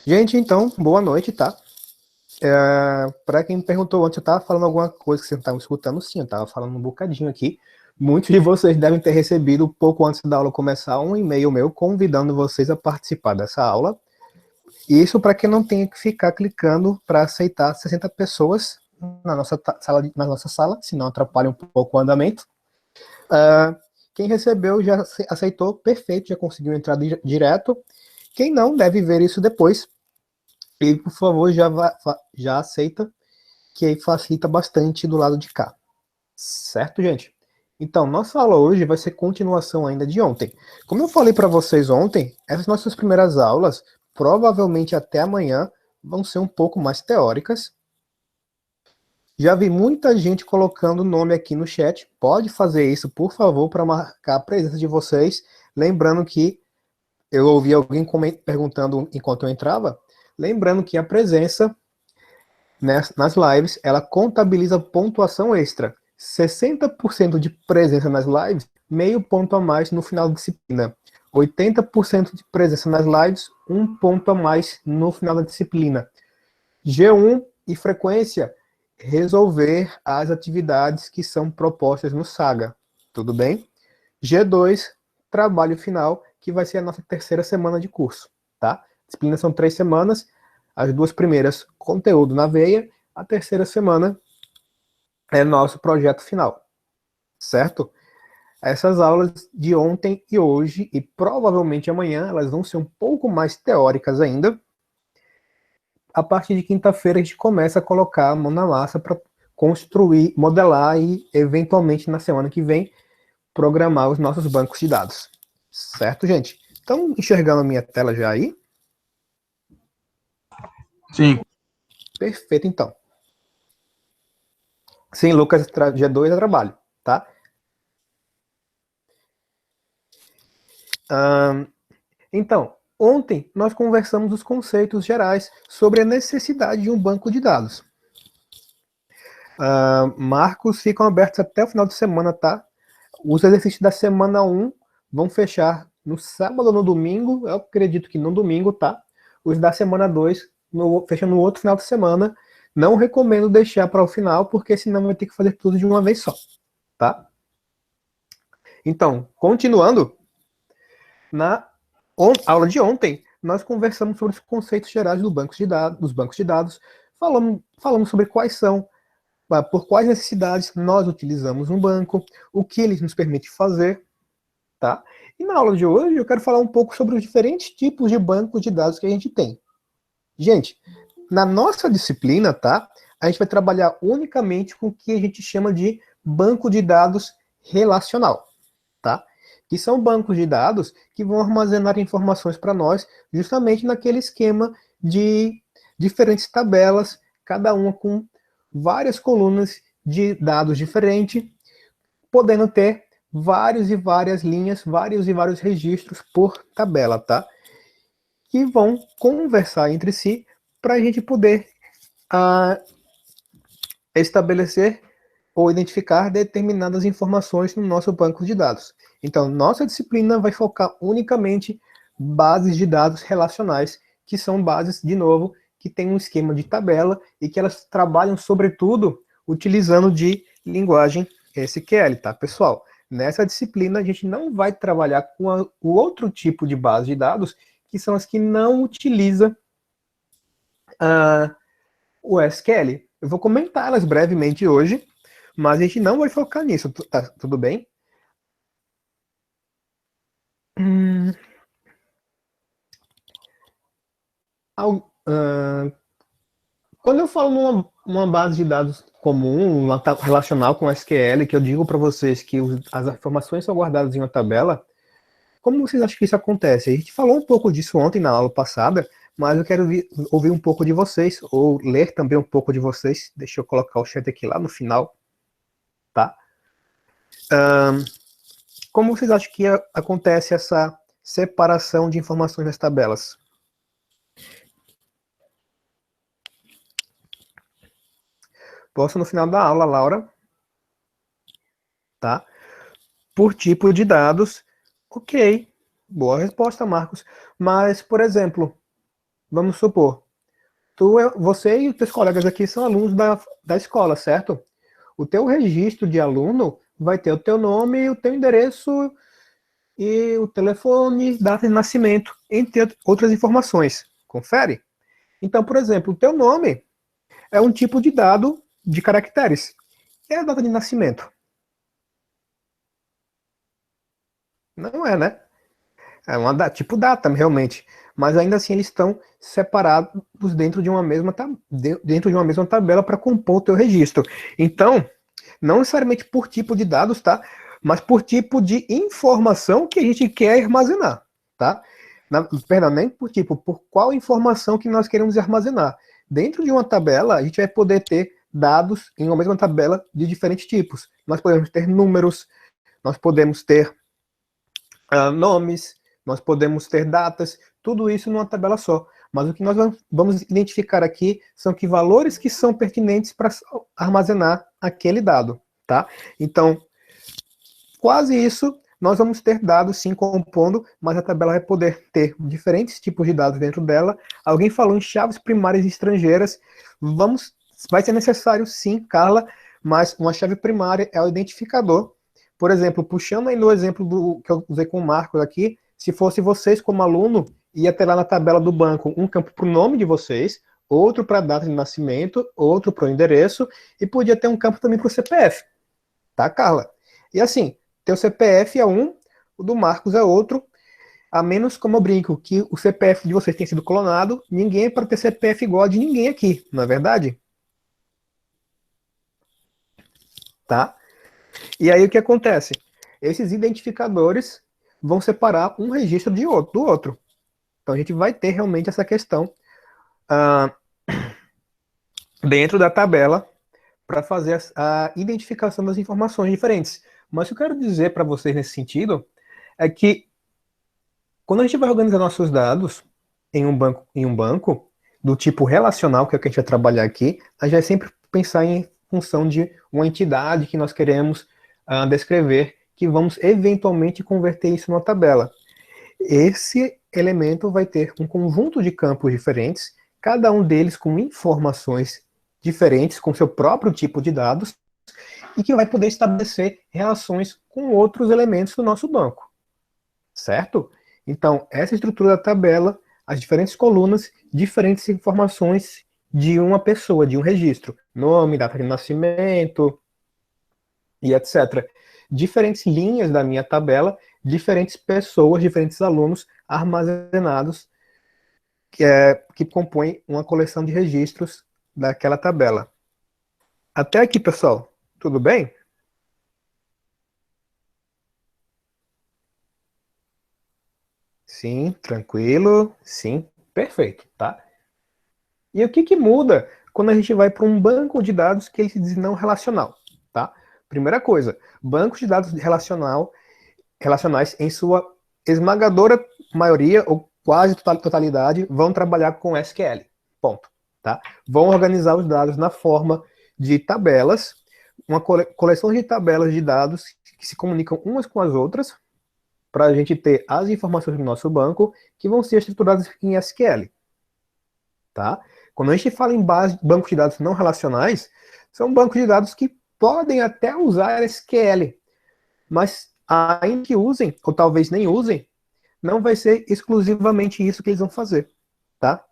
Gente, então, boa noite, tá? Para quem me perguntou antes, eu estava falando alguma coisa que vocês não estavam escutando? Sim, eu estava falando um bocadinho aqui. Muitos de vocês devem ter recebido, pouco antes da aula começar, um e-mail meu convidando vocês a participar dessa aula. Isso para quem não tenha que ficar clicando para aceitar 60 pessoas na nossa sala, senão atrapalha um pouco o andamento. Quem recebeu já aceitou, perfeito, já conseguiu entrar direto. Quem não, deve ver isso depois. E, por favor, já aceita, que aí facilita bastante do lado de cá. Certo, gente? Então, nossa aula hoje vai ser continuação ainda de ontem. Como eu falei para vocês ontem, essas nossas primeiras aulas, provavelmente até amanhã, vão ser um pouco mais teóricas. Já vi muita gente colocando o nome aqui no chat. Pode fazer isso, por favor, para marcar a presença de vocês. Lembrando que eu ouvi alguém perguntando enquanto eu entrava. Lembrando que a presença nas lives, ela contabiliza pontuação extra. 60% de presença nas lives, meio ponto a mais no final da disciplina. 80% de presença nas lives, um ponto a mais no final da disciplina. G1 e frequência, resolver as atividades que são propostas no Saga. Tudo bem? G2, trabalho final, que vai ser a nossa terceira semana de curso. Tá? Disciplinas são 3 semanas, as 2 primeiras, conteúdo na veia, a terceira semana é nosso projeto final, certo? Essas aulas de ontem e hoje, e provavelmente amanhã, elas vão ser um pouco mais teóricas ainda. A partir de quinta-feira, a gente começa a colocar a mão na massa para construir, modelar e, eventualmente, na semana que vem, programar os nossos bancos de dados. Certo, gente? Estão enxergando a minha tela já aí? Sim. Perfeito, então. Sim, Lucas, G2 é trabalho, tá? Então, ontem nós conversamos os conceitos gerais sobre a necessidade de um banco de dados. Marcos ficam abertos até o final de semana, tá? Os exercícios da semana 1 vão fechar no sábado ou no domingo, eu acredito que no domingo, tá? Os da semana 2 fecham no outro final de semana. Não recomendo deixar para o final, porque senão vai ter que fazer tudo de uma vez só, tá? Então, continuando, na aula de ontem, nós conversamos sobre os conceitos gerais dos bancos de dados, falamos sobre quais são, por quais necessidades nós utilizamos um banco, o que ele nos permite fazer, tá? E na aula de hoje eu quero falar um pouco sobre os diferentes tipos de bancos de dados que a gente tem. Gente, na nossa disciplina, tá? A gente vai trabalhar unicamente com o que a gente chama de banco de dados relacional, tá? Que são bancos de dados que vão armazenar informações para nós justamente naquele esquema de diferentes tabelas, cada uma com várias colunas de dados diferentes, podendo ter vários e várias linhas, vários e vários registros por tabela, tá? Que vão conversar entre si para a gente poder estabelecer ou identificar determinadas informações no nosso banco de dados. Então, nossa disciplina vai focar unicamente bases de dados relacionais, que são bases, de novo, que tem um esquema de tabela e que elas trabalham, sobretudo, utilizando de linguagem SQL, tá, pessoal? Nessa disciplina, a gente não vai trabalhar com o outro tipo de base de dados, que são as que não utilizam o SQL. Eu vou comentá-las brevemente hoje, mas a gente não vai focar nisso, tá tudo bem? Quando eu falo numa base de dados comum, relacional com SQL, que eu digo para vocês que as informações são guardadas em uma tabela, como vocês acham que isso acontece? A gente falou um pouco disso ontem na aula passada, mas eu quero ouvir um pouco de vocês, ou ler também um pouco de vocês. Deixa eu colocar o chat aqui lá no final, tá? Como vocês acham que acontece essa separação de informações nas tabelas? Posso no final da aula, Laura, tá? Por tipo de dados, ok. Boa resposta, Marcos. Mas, por exemplo, Vamos supor, você e os teus colegas aqui são alunos da escola, certo? O teu registro de aluno vai ter o teu nome, o teu endereço e o telefone, data de nascimento, entre outras informações. Confere? Então, por exemplo, o teu nome é um tipo de dado de caracteres. É a data de nascimento. Não é, né? É uma tipo data, realmente. Mas ainda assim eles estão separados dentro de uma mesma, dentro de uma mesma tabela para compor o teu registro. Então, não necessariamente por tipo de dados, tá? Mas por tipo de informação que a gente quer armazenar, tá? Perdão, nem por tipo, por qual informação que nós queremos armazenar. Dentro de uma tabela, a gente vai poder ter dados em uma mesma tabela de diferentes tipos. Nós podemos ter números, nós podemos ter nomes, nós podemos ter datas, tudo isso numa tabela só. Mas o que nós vamos identificar aqui são que valores que são pertinentes para armazenar aquele dado, tá? Então, quase isso, nós vamos ter dados sim compondo, mas a tabela vai poder ter diferentes tipos de dados dentro dela. Alguém falou em chaves primárias estrangeiras. Vai ser necessário sim, Carla, mas uma chave primária é o identificador. Por exemplo, puxando aí no exemplo que eu usei com o Marcos aqui, se fosse vocês como aluno, ia ter lá na tabela do banco um campo para o nome de vocês, outro para a data de nascimento, outro para o endereço, e podia ter um campo também para o CPF. Tá, Carla? E assim, teu CPF é um, o do Marcos é outro, a menos, como eu brinco, que o CPF de vocês tenha sido clonado, ninguém é para ter CPF igual a de ninguém aqui, não é verdade? Tá? E aí o que acontece? Esses identificadores vão separar um registro do outro. Então a gente vai ter realmente essa questão ah, dentro da tabela para fazer a identificação das informações diferentes. Mas o que eu quero dizer para vocês nesse sentido é que quando a gente vai organizar nossos dados em um banco do tipo relacional, que é o que a gente vai trabalhar aqui, a gente vai sempre pensar em função de uma entidade que nós queremos descrever, que vamos eventualmente converter isso numa tabela. Esse elemento vai ter um conjunto de campos diferentes, cada um deles com informações diferentes, com seu próprio tipo de dados, e que vai poder estabelecer relações com outros elementos do nosso banco, certo? Então, essa estrutura da tabela, as diferentes colunas, diferentes informações de uma pessoa, de um registro, nome, data de nascimento e etc. Diferentes linhas da minha tabela, diferentes pessoas, diferentes alunos armazenados que compõem uma coleção de registros daquela tabela. Até aqui, pessoal, tudo bem? Sim, tranquilo, sim, perfeito, tá? E o que que muda quando a gente vai para um banco de dados que ele se diz não relacional, tá? Primeira coisa, bancos de dados relacionais, em sua esmagadora maioria, ou quase totalidade, vão trabalhar com SQL, ponto, tá? Vão organizar os dados na forma de tabelas, uma coleção de tabelas de dados que se comunicam umas com as outras, para a gente ter as informações do nosso banco, que vão ser estruturadas em SQL, tá? Quando a gente fala em bancos de dados não relacionais, são bancos de dados que podem até usar SQL, mas ainda que usem, ou talvez nem usem, não vai ser exclusivamente isso que eles vão fazer, tá?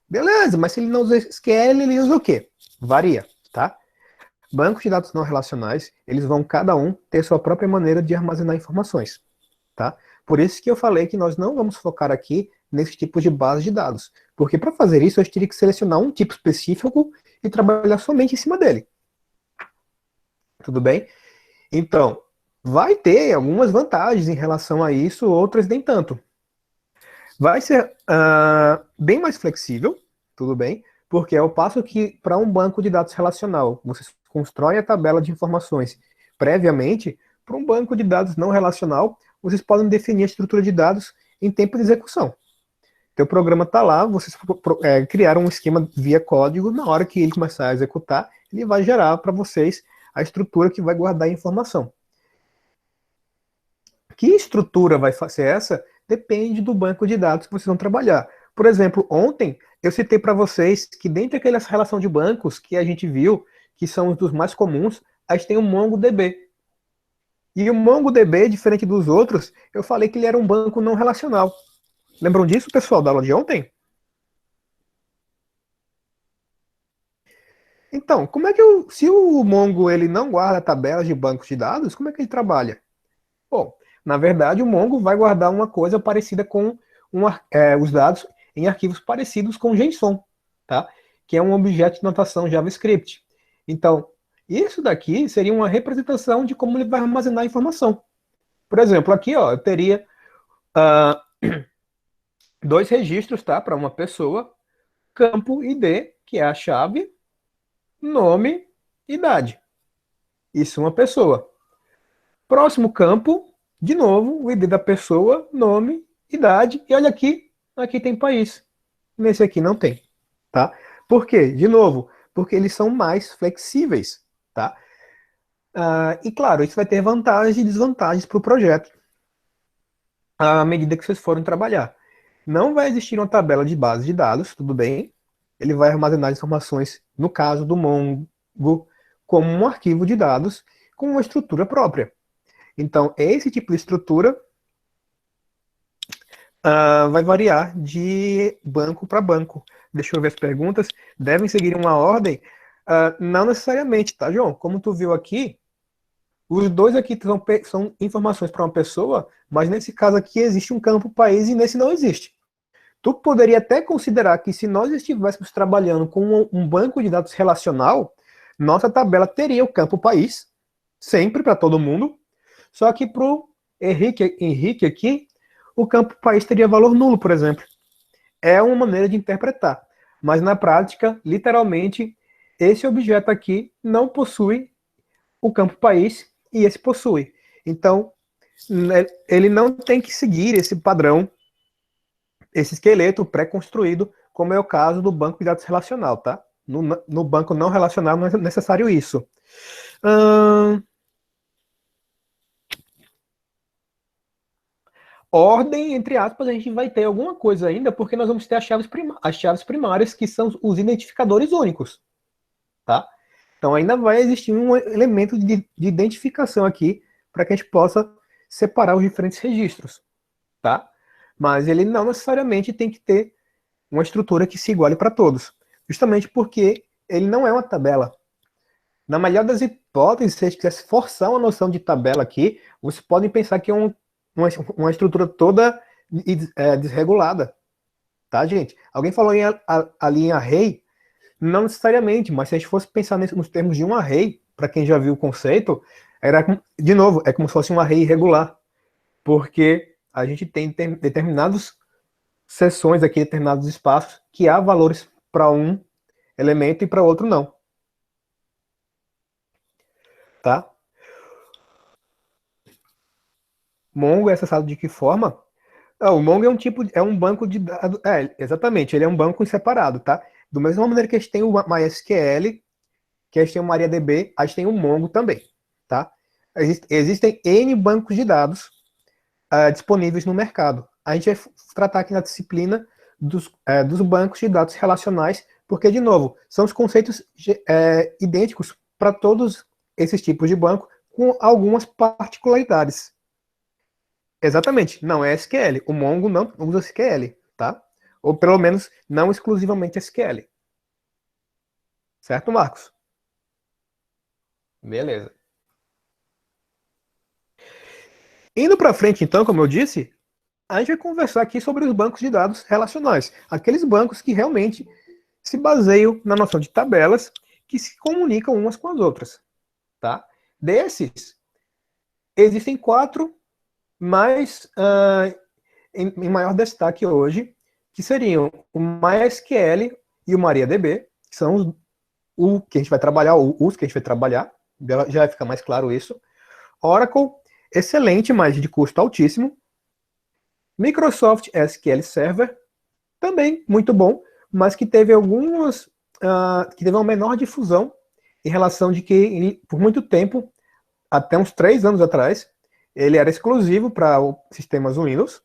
Beleza, mas se ele não usa SQL, ele usa o quê? Varia, tá? Bancos de dados não relacionais, eles vão cada um ter sua própria maneira de armazenar informações, tá? Por isso que eu falei que nós não vamos focar aqui nesse tipo de base de dados, porque para fazer isso eu teria que selecionar um tipo específico e trabalhar somente em cima dele. Tudo bem? Então, vai ter algumas vantagens em relação a isso, outras nem tanto. Vai ser bem mais flexível, tudo bem, porque é o passo que, para um banco de dados relacional, você constrói a tabela de informações previamente, para um banco de dados não relacional, vocês podem definir a estrutura de dados em tempo de execução. Teu programa está lá, vocês criaram um esquema via código, na hora que ele começar a executar, ele vai gerar para vocês a estrutura que vai guardar a informação. Que estrutura vai ser essa? Depende do banco de dados que vocês vão trabalhar. Por exemplo, ontem eu citei para vocês que dentro daquela relação de bancos que a gente viu, que são os dos mais comuns, a gente tem o MongoDB. E o MongoDB, diferente dos outros, eu falei que ele era um banco não relacional. Lembram disso, pessoal, da aula de ontem? Então, como é que se o Mongo ele não guarda tabelas de bancos de dados, como é que ele trabalha? Bom, na verdade, o Mongo vai guardar uma coisa parecida com os dados em arquivos parecidos com o JSON, tá? Que é um objeto de notação JavaScript. Então, isso daqui seria uma representação de como ele vai armazenar a informação. Por exemplo, aqui ó, eu teria uh, dois registros, tá? Para uma pessoa, campo ID, que é a chave, nome, idade. Isso é uma pessoa. Próximo campo, de novo, o ID da pessoa, nome, idade, e olha aqui, aqui tem país. Nesse aqui não tem, tá? Por quê? De novo, porque eles são mais flexíveis, tá? E claro, isso vai ter vantagens e desvantagens para o projeto à medida que vocês forem trabalhar. Não vai existir uma tabela de base de dados, tudo bem? Ele vai armazenar informações, no caso do Mongo, como um arquivo de dados com uma estrutura própria. Então, esse tipo de estrutura vai variar de banco para banco. Deixa eu ver as perguntas. Devem seguir uma ordem? Não necessariamente, tá, João? Como tu viu aqui, os dois aqui são informações para uma pessoa, mas nesse caso aqui existe um campo país e nesse não existe. Tu poderia até considerar que se nós estivéssemos trabalhando com um banco de dados relacional, nossa tabela teria o campo país, sempre para todo mundo, só que para o Henrique aqui, o campo país teria valor nulo, por exemplo. É uma maneira de interpretar, mas na prática, literalmente, esse objeto aqui não possui o campo país e esse possui. Então, ele não tem que seguir esse padrão, esse esqueleto pré-construído, como é o caso do banco de dados relacional, tá? No banco não relacional não é necessário isso. Ordem, entre aspas, a gente vai ter alguma coisa ainda, porque nós vamos ter as chaves primárias, que são os identificadores únicos, tá? Então ainda vai existir um elemento de identificação aqui, para que a gente possa separar os diferentes registros, tá? Mas ele não necessariamente tem que ter uma estrutura que se iguale para todos, justamente porque ele não é uma tabela. Na melhor das hipóteses, se a gente quisesse forçar uma noção de tabela aqui, vocês podem pensar que é uma estrutura toda desregulada, tá, gente? Alguém falou ali em array, não necessariamente, mas se a gente fosse pensar nos termos de um array, para quem já viu o conceito, de novo, é como se fosse um array irregular, porque a gente tem determinadas seções aqui, determinados espaços, que há valores para um elemento e para outro não, tá? Mongo é acessado de que forma? O Mongo é é um banco de dados. Exatamente, ele é um banco separado, tá? Da mesma maneira que a gente tem o MySQL, que a gente tem o MariaDB, a gente tem o Mongo também, tá? Existem N bancos de dados disponíveis no mercado. A gente vai tratar aqui na disciplina dos bancos de dados relacionais, porque, de novo, são os conceitos idênticos para todos esses tipos de banco, com algumas particularidades. Exatamente, não é SQL. O Mongo não usa SQL, tá? Ou pelo menos não exclusivamente SQL. Certo, Marcos? Beleza. Indo para frente, então, como eu disse, a gente vai conversar aqui sobre os bancos de dados relacionais. Aqueles bancos que realmente se baseiam na noção de tabelas que se comunicam umas com as outras, tá? Desses, existem quatro mais em maior destaque hoje, que seriam o MySQL e o MariaDB, que são o que a gente vai trabalhar, os que a gente vai trabalhar, já vai ficar mais claro isso. Oracle, excelente, mas de custo altíssimo. Microsoft SQL Server, também muito bom, mas que teve que teve uma menor difusão em relação de que, por muito tempo, até uns 3 anos atrás, ele era exclusivo para sistemas Windows.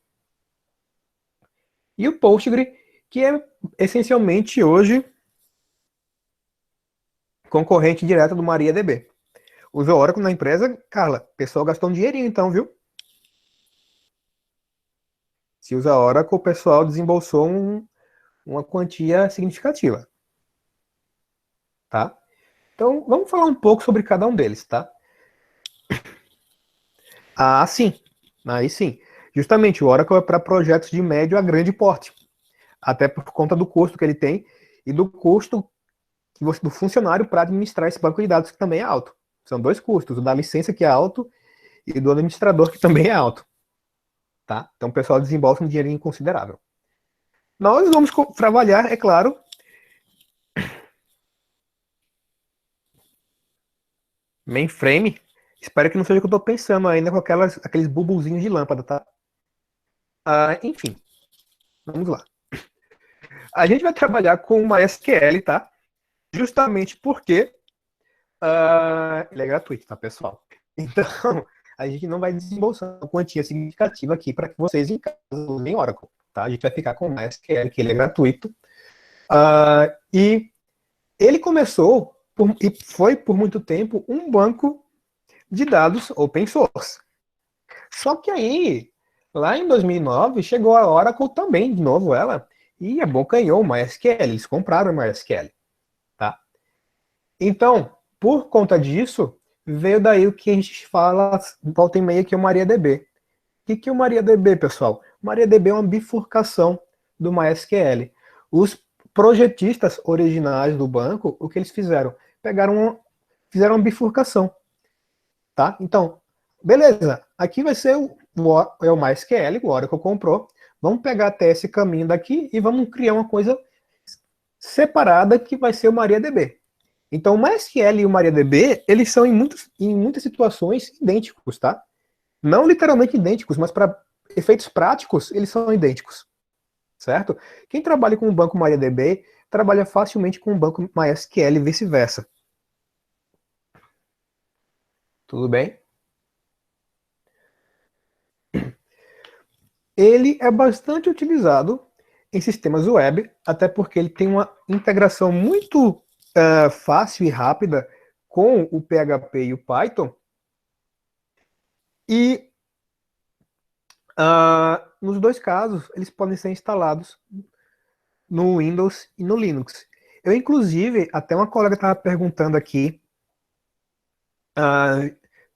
E o Postgre, que é essencialmente hoje concorrente direto do MariaDB. Usa Oracle na empresa, Carla, o pessoal gastou um dinheirinho então, viu? Se usa Oracle, o pessoal desembolsou uma quantia significativa, tá? Então, vamos falar um pouco sobre cada um deles, tá? Ah, sim. Aí sim. Justamente, o Oracle é para projetos de médio a grande porte. Até por conta do custo que ele tem e do custo do funcionário para administrar esse banco de dados, que também é alto. São dois custos, o da licença, que é alto, e do administrador, que também é alto. Tá? Então o pessoal desembolsa um dinheirinho considerável. Nós vamos trabalhar, é claro, mainframe. Espero que não seja o que eu estou pensando ainda com aqueles bubuzinhos de lâmpada, tá? Enfim, vamos lá. A gente vai trabalhar com uma SQL, tá? Justamente porque ele é gratuito, tá, pessoal? Então, a gente não vai desembolsar uma quantia significativa aqui para que vocês em casa usem Oracle, tá? A gente vai ficar com o MySQL, que ele é gratuito. E ele começou e foi por muito tempo um banco de dados open source. Só que aí, lá em 2009, chegou a Oracle também, de novo ela, e abocanhou o MySQL, eles compraram o MySQL, tá? Então, por conta disso, veio daí o que a gente fala, volta e meia, que é o MariaDB. O que é o MariaDB, pessoal? O MariaDB é uma bifurcação do MySQL. Os projetistas originais do banco, o que eles fizeram? Fizeram uma bifurcação, tá? Então, beleza, aqui vai ser o MySQL, o Oracle comprou. Vamos pegar até esse caminho daqui e vamos criar uma coisa separada que vai ser o MariaDB. Então, o MySQL e o MariaDB, eles são em muitas situações idênticos, tá? Não literalmente idênticos, mas para efeitos práticos, eles são idênticos, certo? Quem trabalha com o banco MariaDB trabalha facilmente com o banco MySQL e vice-versa. Tudo bem? Ele é bastante utilizado em sistemas web, até porque ele tem uma integração muito fácil e rápida com o PHP e o Python. E nos dois casos, eles podem ser instalados no Windows e no Linux. Eu, inclusive, até uma colega estava perguntando aqui,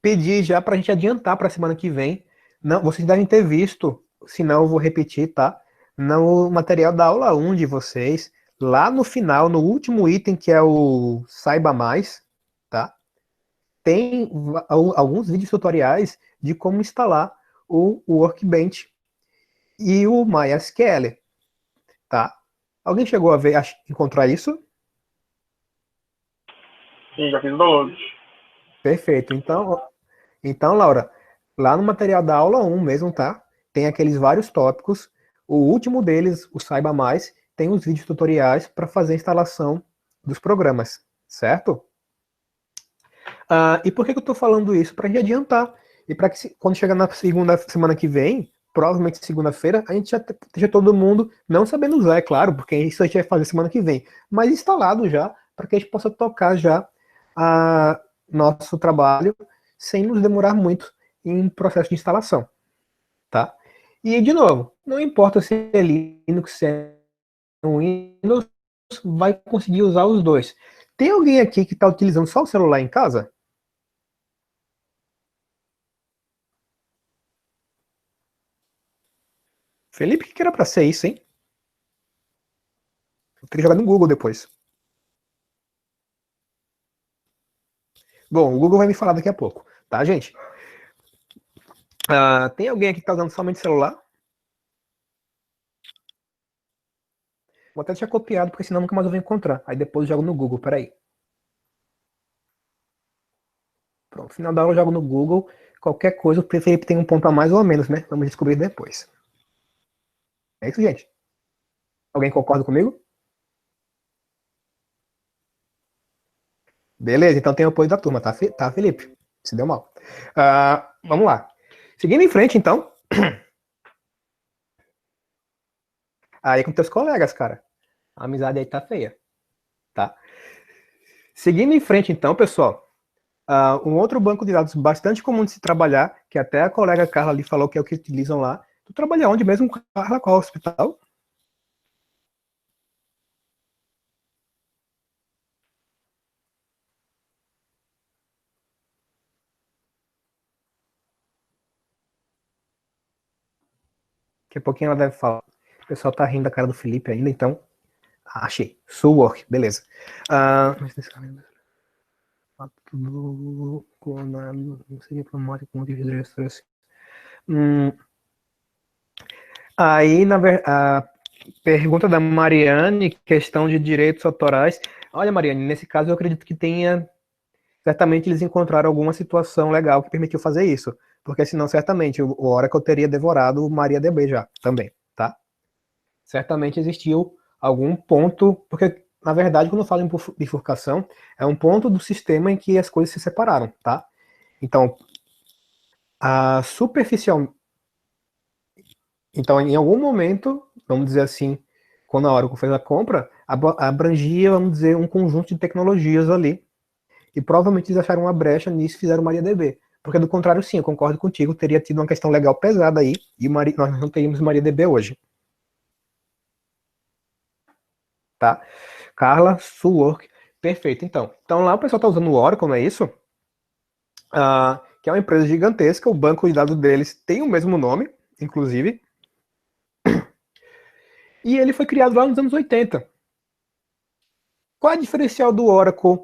pedi já para a gente adiantar para a semana que vem. Não, vocês devem ter visto, se não eu vou repetir, tá? No material da aula 1 de vocês, lá no final, no último item, que é o Saiba Mais, tá? Tem alguns vídeos tutoriais de como instalar o Workbench e o MySQL, tá? Alguém chegou a ver, encontrar isso? Sim, já fiz o download. Perfeito. Então, Laura, lá no material da aula 1 mesmo, tá? Tem aqueles vários tópicos. O último deles, o Saiba Mais, tem os vídeos tutoriais para fazer a instalação dos programas, certo? E por que eu estou falando isso? Para gente adiantar. E para que quando chegar na segunda semana que vem, provavelmente segunda-feira, a gente já esteja todo mundo, não sabendo usar, é claro, porque isso a gente vai fazer semana que vem, mas instalado já, para que a gente possa tocar já nosso trabalho sem nos demorar muito em processo de instalação, tá? E, de novo, não importa se é Linux, se é Windows, vai conseguir usar os dois. Tem alguém aqui que está utilizando só o celular em casa? Felipe, que era para ser isso, hein? Eu teria jogado no Google depois. Bom, o Google vai me falar daqui a pouco, tá, gente? Tem alguém aqui que está usando somente celular? Vou até deixar copiado, porque senão nunca mais eu vou encontrar. Aí depois eu jogo no Google, peraí. Pronto, no final da aula eu jogo no Google. Qualquer coisa, o Felipe tem um ponto a mais ou a menos, né? Vamos descobrir depois. É isso, gente. Alguém concorda comigo? Beleza, então tem o apoio da turma, tá, Felipe? Se deu mal. Vamos lá. Seguindo em frente, então. Aí com teus colegas, cara. A amizade aí tá feia, tá? Seguindo em frente, então, pessoal, um outro banco de dados bastante comum de se trabalhar, que até a colega Carla ali falou que é o que utilizam lá. Tu trabalha onde mesmo, Carla? Qual hospital? Daqui a pouquinho ela deve falar. O pessoal tá rindo da cara do Felipe ainda, então. Achei. Work, beleza. Não seria problemático com de Aí, a pergunta da Mariane, questão de direitos autorais. Olha, Mariane, nesse caso eu acredito que tenha. Certamente eles encontraram alguma situação legal que permitiu fazer isso. Porque senão, certamente, o Oracle teria devorado o MariaDB já, também, tá? Certamente existiu algum ponto, porque, na verdade, quando eu falo em bifurcação, é um ponto do sistema em que as coisas se separaram, tá? Então, a superficial. Então, em algum momento, vamos dizer assim, quando a Oracle fez a compra, abrangia, vamos dizer, um conjunto de tecnologias ali, e provavelmente eles acharam uma brecha nisso e fizeram MariaDB. Porque do contrário, sim, eu concordo contigo, teria tido uma questão legal pesada aí, e nós não teríamos MariaDB hoje, tá? Carla, Suwork, perfeito, então. Então lá o pessoal está usando o Oracle, não é isso? Que é uma empresa gigantesca, o banco de dados deles tem o mesmo nome, inclusive, e ele foi criado lá nos anos 80. Qual é o diferencial do Oracle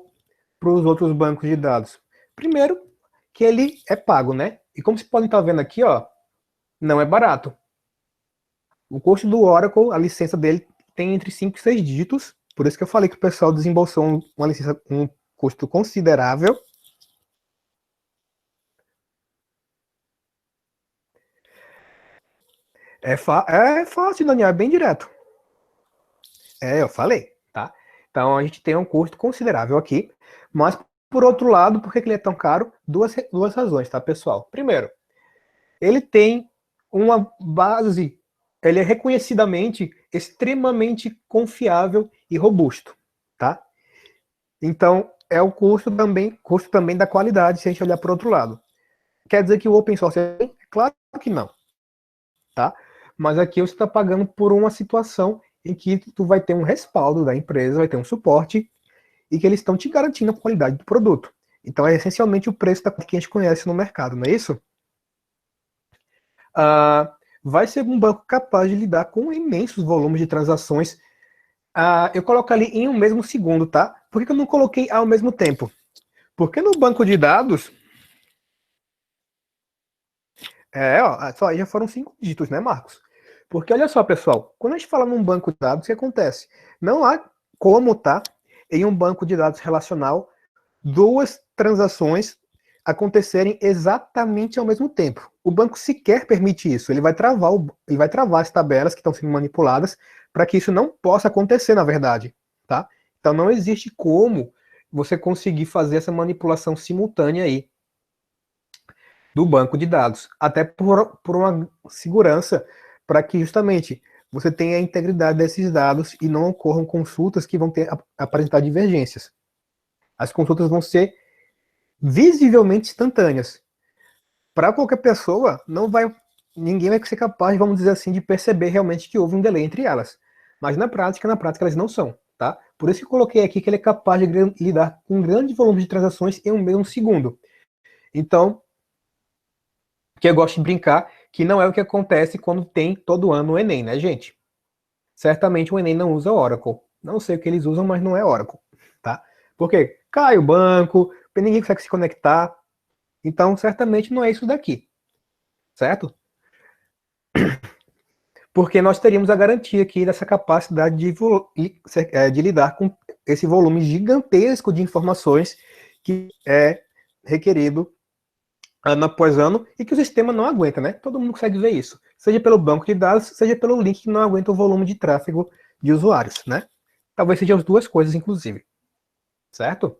para os outros bancos de dados? Primeiro, que ele é pago, né? E como vocês podem estar vendo aqui, ó, não é barato. O custo do Oracle, a licença dele tem entre 5 e 6 dígitos, por isso que eu falei que o pessoal desembolsou uma licença, um custo considerável. É fácil, Daniel, é bem direto. Eu falei, tá? Então a gente tem um custo considerável aqui, mas por outro lado, por que ele é tão caro? Duas razões, tá, pessoal? Primeiro, ele tem uma base, ele é reconhecidamente extremamente confiável e robusto, tá? Então, é o custo também da qualidade, se a gente olhar por outro lado. Quer dizer que o open source é bem? Claro que não, tá? Mas aqui você está pagando por uma situação em que tu vai ter um respaldo da empresa, vai ter um suporte e que eles estão te garantindo a qualidade do produto. Então é essencialmente o preço da que a gente conhece no mercado, não é isso? Vai ser um banco capaz de lidar com imensos volumes de transações. Eu coloco ali em um mesmo segundo, tá? Por que eu não coloquei ao mesmo tempo? Porque no banco de dados, só já foram 5 dígitos, né, Marcos? Porque olha só, pessoal, quando a gente fala num banco de dados, o que acontece? Não há como, tá, em um banco de dados relacional, duas transações acontecerem exatamente ao mesmo tempo. O banco sequer permite isso. Ele vai travar as tabelas que estão sendo manipuladas para que isso não possa acontecer, na verdade, tá? Então não existe como você conseguir fazer essa manipulação simultânea aí do banco de dados, até por uma segurança para que justamente você tenha a integridade desses dados e não ocorram consultas que vão apresentar divergências. As consultas vão ser visivelmente instantâneas. Para qualquer pessoa, ninguém vai ser capaz, vamos dizer assim, de perceber realmente que houve um delay entre elas. Mas na prática elas não são, tá? Por isso que eu coloquei aqui que ele é capaz de lidar com um grande volume de transações em um mesmo segundo. Então, que eu gosto de brincar, que não é o que acontece quando tem todo ano o Enem, né, gente? Certamente o Enem não usa Oracle. Não sei o que eles usam, mas não é Oracle, tá? Porque cai o banco, ninguém consegue se conectar. Então, certamente não é isso daqui, certo? Porque nós teríamos a garantia aqui dessa capacidade de lidar com esse volume gigantesco de informações que é requerido ano após ano e que o sistema não aguenta, né? Todo mundo consegue ver isso. Seja pelo banco de dados, seja pelo link que não aguenta o volume de tráfego de usuários, né? Talvez sejam as duas coisas, inclusive. Certo?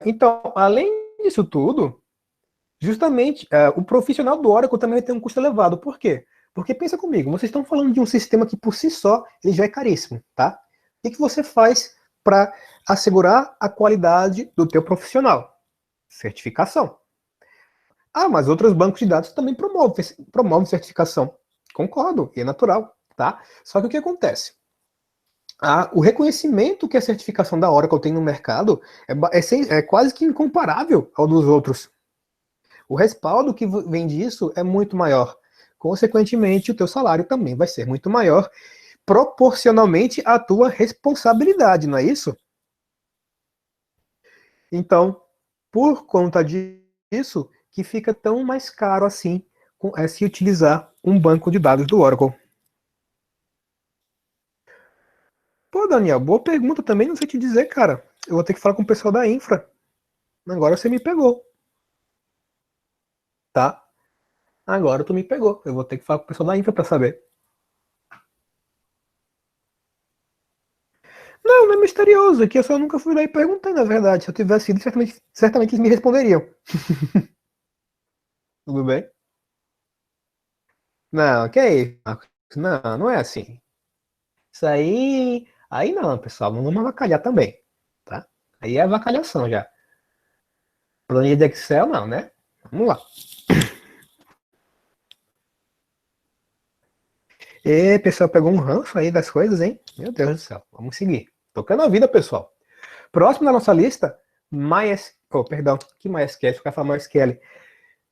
Então, além disso tudo, justamente o profissional do Oracle também tem um custo elevado. Por quê? Porque pensa comigo, vocês estão falando de um sistema que por si só ele já é caríssimo, tá? O que você faz para assegurar a qualidade do teu profissional? Certificação. Ah, mas outros bancos de dados também promovem certificação. Concordo, e é natural, tá? Só que o que acontece? O reconhecimento que a certificação da Oracle tem no mercado é quase que incomparável ao dos outros. O respaldo que vem disso é muito maior. Consequentemente, o teu salário também vai ser muito maior, proporcionalmente à tua responsabilidade, não é isso? Então, por conta disso, que fica tão mais caro assim se utilizar um banco de dados do Oracle. Pô, Daniel, boa pergunta também, não sei te dizer, cara. Eu vou ter que falar com o pessoal da infra. Agora você me pegou, tá? Agora tu me pegou. Eu vou ter que falar com o pessoal da infra para saber. Não, não é misterioso, é que eu só nunca fui lá e perguntei, na verdade. Se eu tivesse ido, certamente eles me responderiam. Tudo bem? Não, que é isso, Marcos? Não, não é assim. Isso aí não, pessoal, não vamos avacalhar também, tá? Aí é avacalhação já. Planilha de Excel, não, né? Vamos lá. E pessoal, pegou um ranço aí das coisas, hein? Meu Deus do céu. Vamos seguir. Tocando a vida, pessoal. Próximo da nossa lista, que MySQL, eu quero falar MySQL.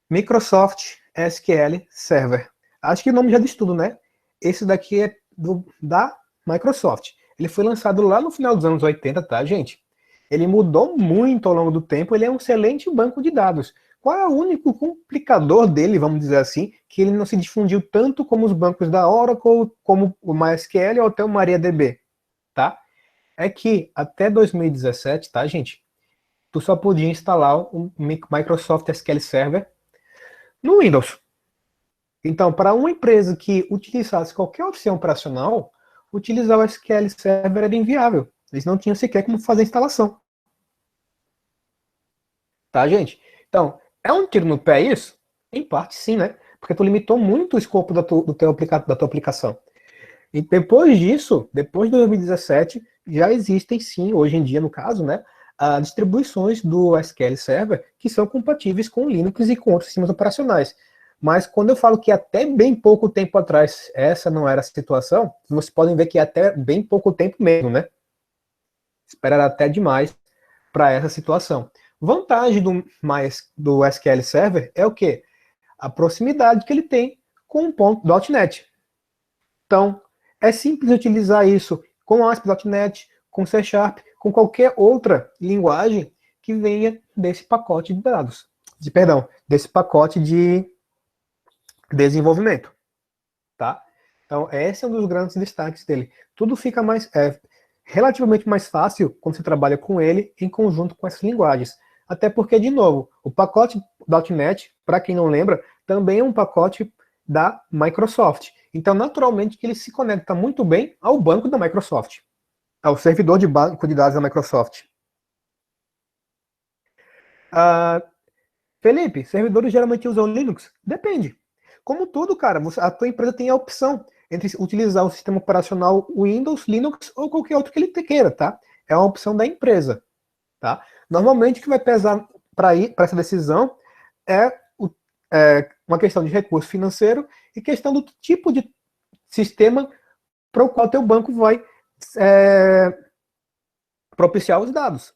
Microsoft SQL Server. Acho que o nome já diz tudo, né? Esse daqui é da Microsoft. Ele foi lançado lá no final dos anos 80, tá, gente? Ele mudou muito ao longo do tempo, ele é um excelente banco de dados. Qual é o único complicador dele, vamos dizer assim, que ele não se difundiu tanto como os bancos da Oracle, como o MySQL ou até o MariaDB, tá? É que até 2017, tá, gente? Tu só podia instalar o Microsoft SQL Server no Windows. Então, para uma empresa que utilizasse qualquer opção operacional, utilizar o SQL Server era inviável. Eles não tinham sequer como fazer a instalação. Tá, gente? Então, é um tiro no pé isso? Em parte, sim, né? Porque tu limitou muito o escopo da tua aplicação. E depois disso, depois de 2017, já existem sim, hoje em dia no caso, né, distribuições do SQL Server que são compatíveis com Linux e com outros sistemas operacionais. Mas quando eu falo que até bem pouco tempo atrás essa não era a situação, vocês podem ver que até bem pouco tempo mesmo, né? Esperar até demais para essa situação. Vantagem do SQL Server é o quê? A proximidade que ele tem com o ponto .NET. Então, é simples utilizar isso com ASP.NET, com C Sharp, com qualquer outra linguagem que venha desse pacote de dados. Desse pacote de desenvolvimento. Tá? Então, esse é um dos grandes destaques dele. Tudo fica relativamente mais fácil quando você trabalha com ele em conjunto com essas linguagens. Até porque, de novo, o pacote .NET, para quem não lembra, também é um pacote da Microsoft. Então, naturalmente, que ele se conecta muito bem ao banco da Microsoft, ao servidor de banco de dados da Microsoft. Felipe, servidores geralmente usam Linux? Depende. Como tudo, cara, a tua empresa tem a opção entre utilizar o sistema operacional Windows, Linux ou qualquer outro que ele queira, tá? É uma opção da empresa, tá? Normalmente o que vai pesar para essa decisão é, uma questão de recurso financeiro e questão do tipo de sistema para o qual teu banco vai propiciar os dados,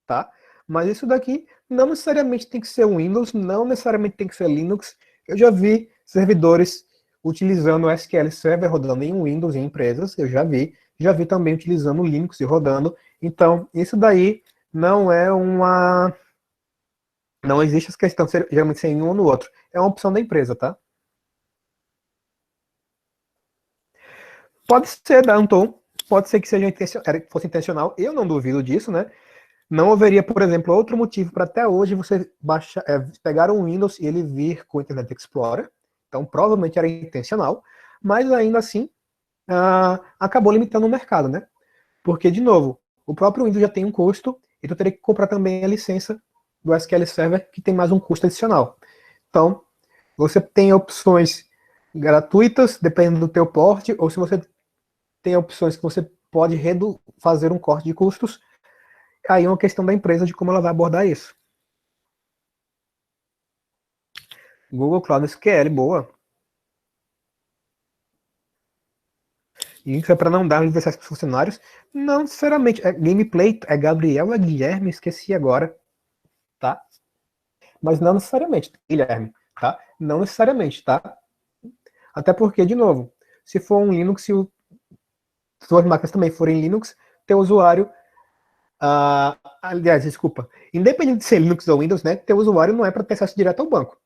tá? Mas isso daqui não necessariamente tem que ser Windows, não necessariamente tem que ser Linux. Eu já vi servidores utilizando o SQL Server rodando em Windows em empresas, eu já vi também utilizando o Linux e rodando. Então, isso daí não é uma... Não existe essa questão de geralmente ser em um ou no outro. É uma opção da empresa, tá? Pode ser, Danton, pode ser que fosse intencional, eu não duvido disso, né? Não haveria, por exemplo, outro motivo para até hoje você pegar um Windows e ele vir com o Internet Explorer. Então, provavelmente era intencional, mas ainda assim acabou limitando o mercado, né? Porque, de novo, o próprio Windows já tem um custo e tu teria que comprar também a licença do SQL Server, que tem mais um custo adicional. Então, você tem opções gratuitas, dependendo do teu porte, ou se você tem opções que você pode fazer um corte de custos, aí é uma questão da empresa de como ela vai abordar isso. Google Cloud SQL, boa. E isso é para não dar universidade para os funcionários? Não necessariamente. É gameplay, é Gabriel, é Guilherme, esqueci agora, tá? Mas não necessariamente, Guilherme, tá? Não necessariamente, tá? Até porque, de novo, se for um Linux, se suas máquinas também forem Linux, teu usuário, aliás, desculpa, independente de ser Linux ou Windows, né, teu usuário não é para ter acesso direto ao banco.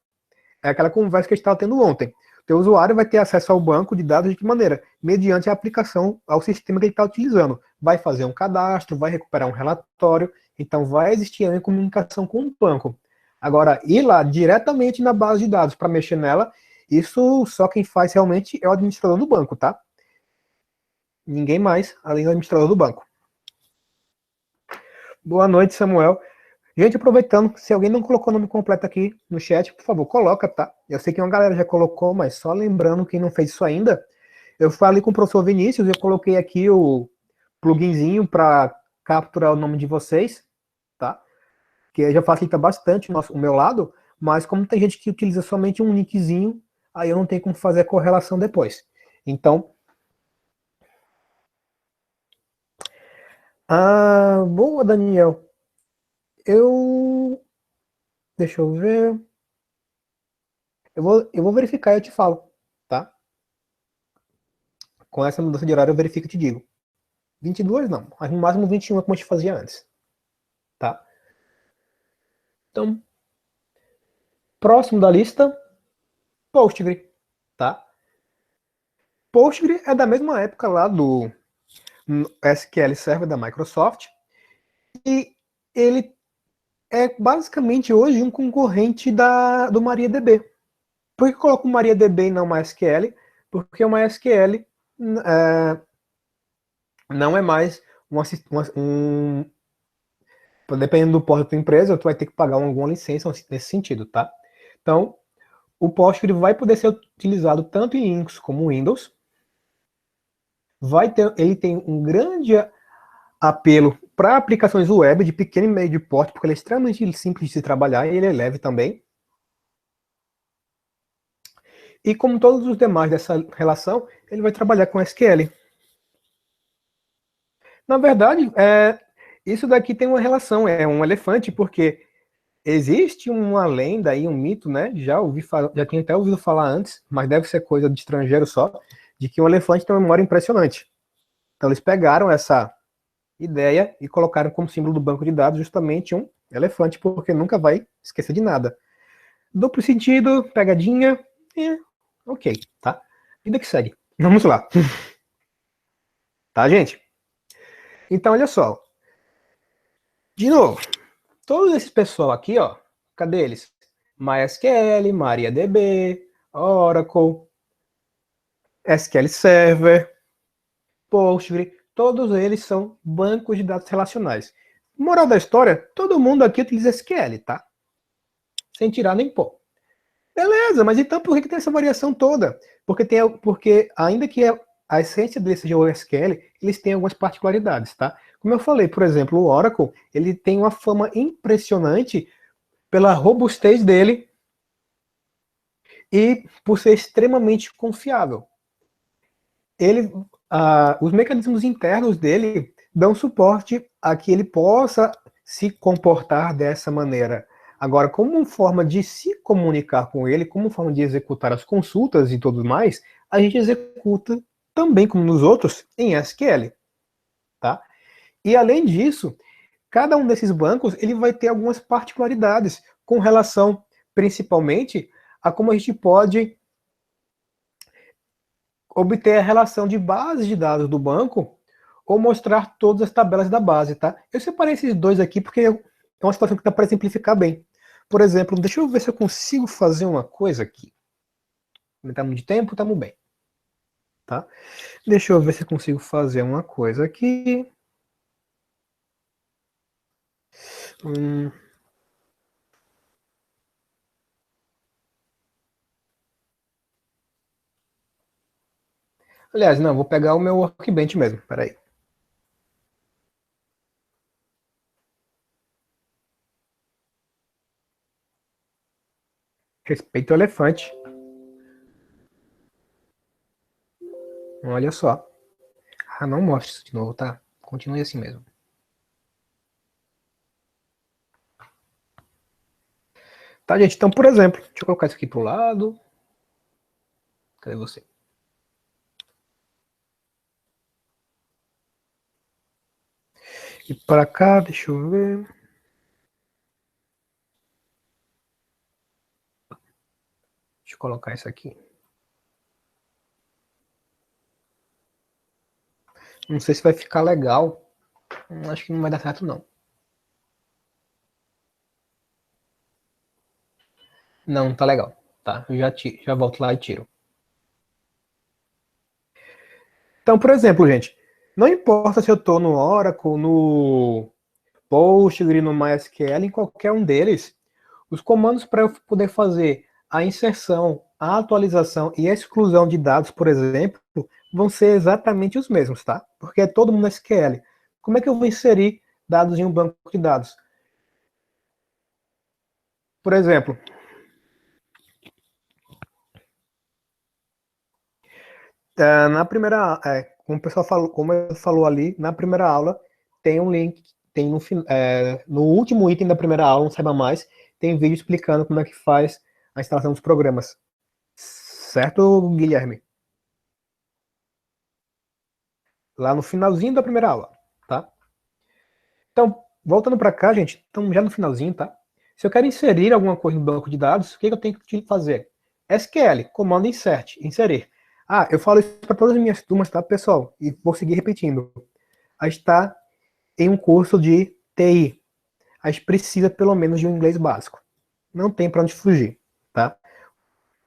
É aquela conversa que a gente estava tendo ontem. Teu usuário vai ter acesso ao banco de dados de que maneira? Mediante a aplicação ao sistema que ele está utilizando. Vai fazer um cadastro, vai recuperar um relatório, então vai existir uma comunicação com o banco. Agora, ir lá diretamente na base de dados para mexer nela, isso só quem faz realmente é o administrador do banco, tá? Ninguém mais além do administrador do banco. Boa noite, Samuel. Gente, aproveitando, se alguém não colocou o nome completo aqui no chat, por favor, coloca, tá? Eu sei que uma galera já colocou, mas só lembrando quem não fez isso ainda, eu falei com o professor Vinícius, eu coloquei aqui o pluginzinho para capturar o nome de vocês, tá? Que já facilita bastante o meu lado, mas como tem gente que utiliza somente um nickzinho, aí eu não tenho como fazer a correlação depois. Então, boa, Daniel. Eu, deixa eu ver. Eu vou verificar e eu te falo, tá? Com essa mudança de horário eu verifico e te digo. 22 não, mas no máximo 21 é como a gente fazia antes, tá? Então, próximo da lista, Postgre, tá? Postgre é da mesma época lá do SQL Server da Microsoft e ele é basicamente hoje um concorrente do MariaDB. Por que eu coloco o MariaDB e não MySQL? Porque o MySQL não é mais dependendo do porte da tua empresa, tu vai ter que pagar alguma licença nesse sentido, tá? Então, o Postgre vai poder ser utilizado tanto em Linux como Windows. Ele tem um grande apelo para aplicações web de pequeno e médio porte, porque ele é extremamente simples de se trabalhar e ele é leve também. E como todos os demais dessa relação, ele vai trabalhar com SQL. Na verdade, isso daqui tem uma relação, é um elefante, porque existe uma lenda aí, um mito, né? Já tinha até ouvido falar antes, mas deve ser coisa de estrangeiro só, de que um elefante tem uma memória impressionante. Então eles pegaram essa ideia e colocaram como símbolo do banco de dados justamente um elefante, porque nunca vai esquecer de nada. Duplo sentido, pegadinha, ok, tá? Vida que segue. Vamos lá. Tá, gente? Então, olha só. De novo, todos esses pessoal aqui, ó, cadê eles? MySQL, MariaDB, Oracle, SQL Server, Postgre, todos eles são bancos de dados relacionais. Moral da história, todo mundo aqui utiliza SQL, tá? Sem tirar nem pôr. Beleza, mas então por que tem essa variação toda? Porque ainda que a essência desse seja o SQL, eles têm algumas particularidades, tá? Como eu falei, por exemplo, o Oracle, ele tem uma fama impressionante pela robustez dele e por ser extremamente confiável. Os mecanismos internos dele dão suporte a que ele possa se comportar dessa maneira. Agora, como forma de se comunicar com ele, como forma de executar as consultas e tudo mais, a gente executa também, como nos outros, em SQL. Tá? E além disso, cada um desses bancos ele vai ter algumas particularidades com relação, principalmente, a como a gente pode obter a relação de base de dados do banco ou mostrar todas as tabelas da base, tá? Eu separei esses dois aqui porque é uma situação que dá para exemplificar bem. Por exemplo, deixa eu ver se eu consigo fazer uma coisa aqui. Estamos de tempo, estamos bem. Tá? Deixa eu ver se eu consigo fazer uma coisa aqui. Hum, Aliás, não, vou pegar o meu Workbench mesmo, peraí. Respeito o elefante. Olha só. Ah, não mostre isso de novo, tá? Continue assim mesmo. Tá, gente? Então, por exemplo, deixa eu colocar isso aqui pro lado. Cadê você? E para cá, deixa eu ver. Deixa eu colocar isso aqui. Não sei se vai ficar legal. Acho que não vai dar certo, não. Não, tá legal. Tá, eu já volto lá e tiro. Então, por exemplo, gente, não importa se eu estou no Oracle, no Postgre, no MySQL, em qualquer um deles, os comandos para eu poder fazer a inserção, a atualização e a exclusão de dados, por exemplo, vão ser exatamente os mesmos, tá? Porque é todo mundo SQL. Como é que eu vou inserir dados em um banco de dados? Por exemplo, na primeira, como o pessoal falou, como eu falou ali, na primeira aula tem um link, tem no último item da primeira aula, não saiba mais, tem vídeo explicando como é que faz a instalação dos programas. Certo, Guilherme? Lá no finalzinho da primeira aula, tá? Então, voltando para cá, gente, estamos já no finalzinho, tá? Se eu quero inserir alguma coisa no banco de dados, o que eu tenho que fazer? SQL, comando insert, inserir. Ah, eu falo isso para todas as minhas turmas, tá, pessoal? E vou seguir repetindo. A gente está em um curso de TI. A gente precisa pelo menos de um inglês básico. Não tem para onde fugir, tá?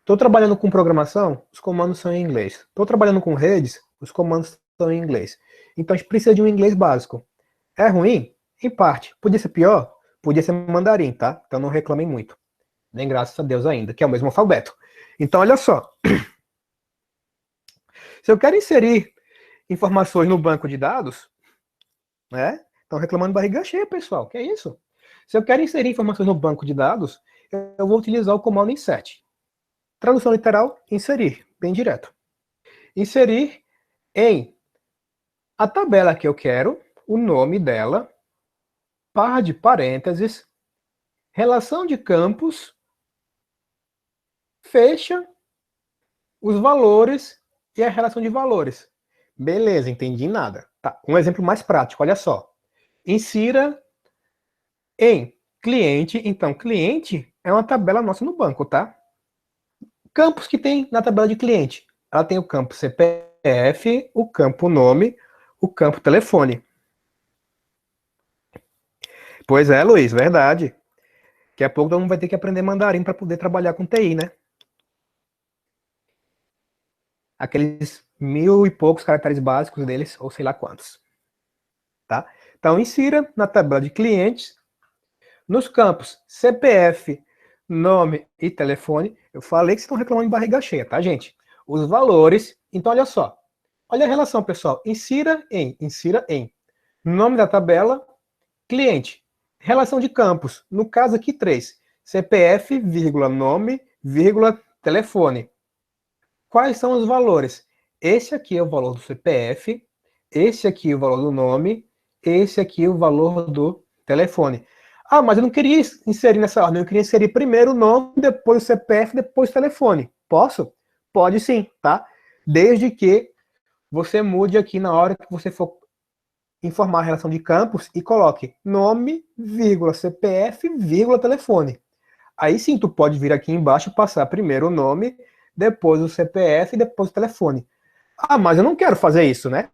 Estou trabalhando com programação, os comandos são em inglês. Estou trabalhando com redes, os comandos são em inglês. Então a gente precisa de um inglês básico. É ruim? Em parte. Podia ser pior? Podia ser mandarim, tá? Então não reclamem muito. Nem graças a Deus ainda, que é o mesmo alfabeto. Então olha só. Se eu quero inserir informações no banco de dados, né? Estão reclamando de barriga cheia, pessoal. Que é isso? Se eu quero inserir informações no banco de dados, eu vou utilizar o comando insert. Tradução literal, inserir, bem direto. Inserir em a tabela que eu quero, o nome dela, par de parênteses, relação de campos, fecha os valores e a relação de valores. Beleza, entendi nada. Tá, um exemplo mais prático, olha só. Insira em cliente. Então, cliente é uma tabela nossa no banco, tá? Campos que tem na tabela de cliente. Ela tem o campo CPF, o campo nome, o campo telefone. Pois é, Luiz, verdade. Daqui a pouco todo mundo vai ter que aprender mandarim para poder trabalhar com TI, né? Aqueles 1000 e poucos caracteres básicos deles, ou sei lá quantos. Tá? Então, insira na tabela de clientes, nos campos CPF, nome e telefone. Eu falei que vocês estão reclamando de barriga cheia, tá, gente? Os valores. Então, olha só. Olha a relação, pessoal. Insira em nome da tabela, cliente. Relação de campos. No caso aqui, 3. CPF, vírgula, nome, vírgula, telefone. Quais são os valores? Esse aqui é o valor do CPF, esse aqui é o valor do nome, esse aqui é o valor do telefone. Ah, mas eu não queria inserir nessa ordem, eu queria inserir primeiro o nome, depois o CPF, depois o telefone. Posso? Pode sim, tá? Desde que você mude aqui na hora que você for informar a relação de campos e coloque nome, vírgula, CPF, vírgula, telefone. Aí sim, tu pode vir aqui embaixo e passar primeiro o nome, depois o CPF e depois o telefone. Ah, mas eu não quero fazer isso, né?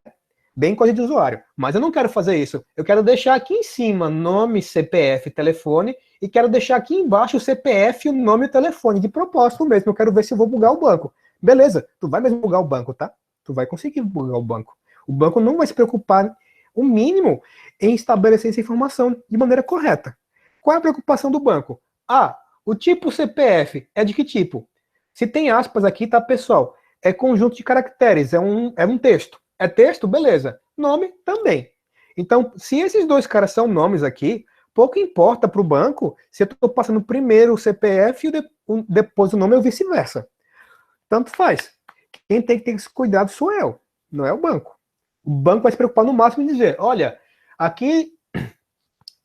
Bem coisa de usuário. Mas eu não quero fazer isso. Eu quero deixar aqui em cima nome, CPF, telefone e quero deixar aqui embaixo o CPF, o nome e o telefone. De propósito mesmo. Eu quero ver se eu vou bugar o banco. Beleza, tu vai mesmo bugar o banco, tá? Tu vai conseguir bugar o banco. O banco não vai se preocupar o mínimo em estabelecer essa informação de maneira correta. Qual é a preocupação do banco? Ah, o tipo CPF é de que tipo? Se tem aspas aqui, tá, pessoal? é conjunto de caracteres, é um texto. É texto? Beleza. Nome? Também. Então, se esses dois caras são nomes aqui, pouco importa para o banco se eu estou passando primeiro o CPF e depois o nome ou vice-versa. Tanto faz. Quem tem que ter esse cuidado sou eu, não é o banco. O banco vai se preocupar no máximo em dizer, olha, aqui,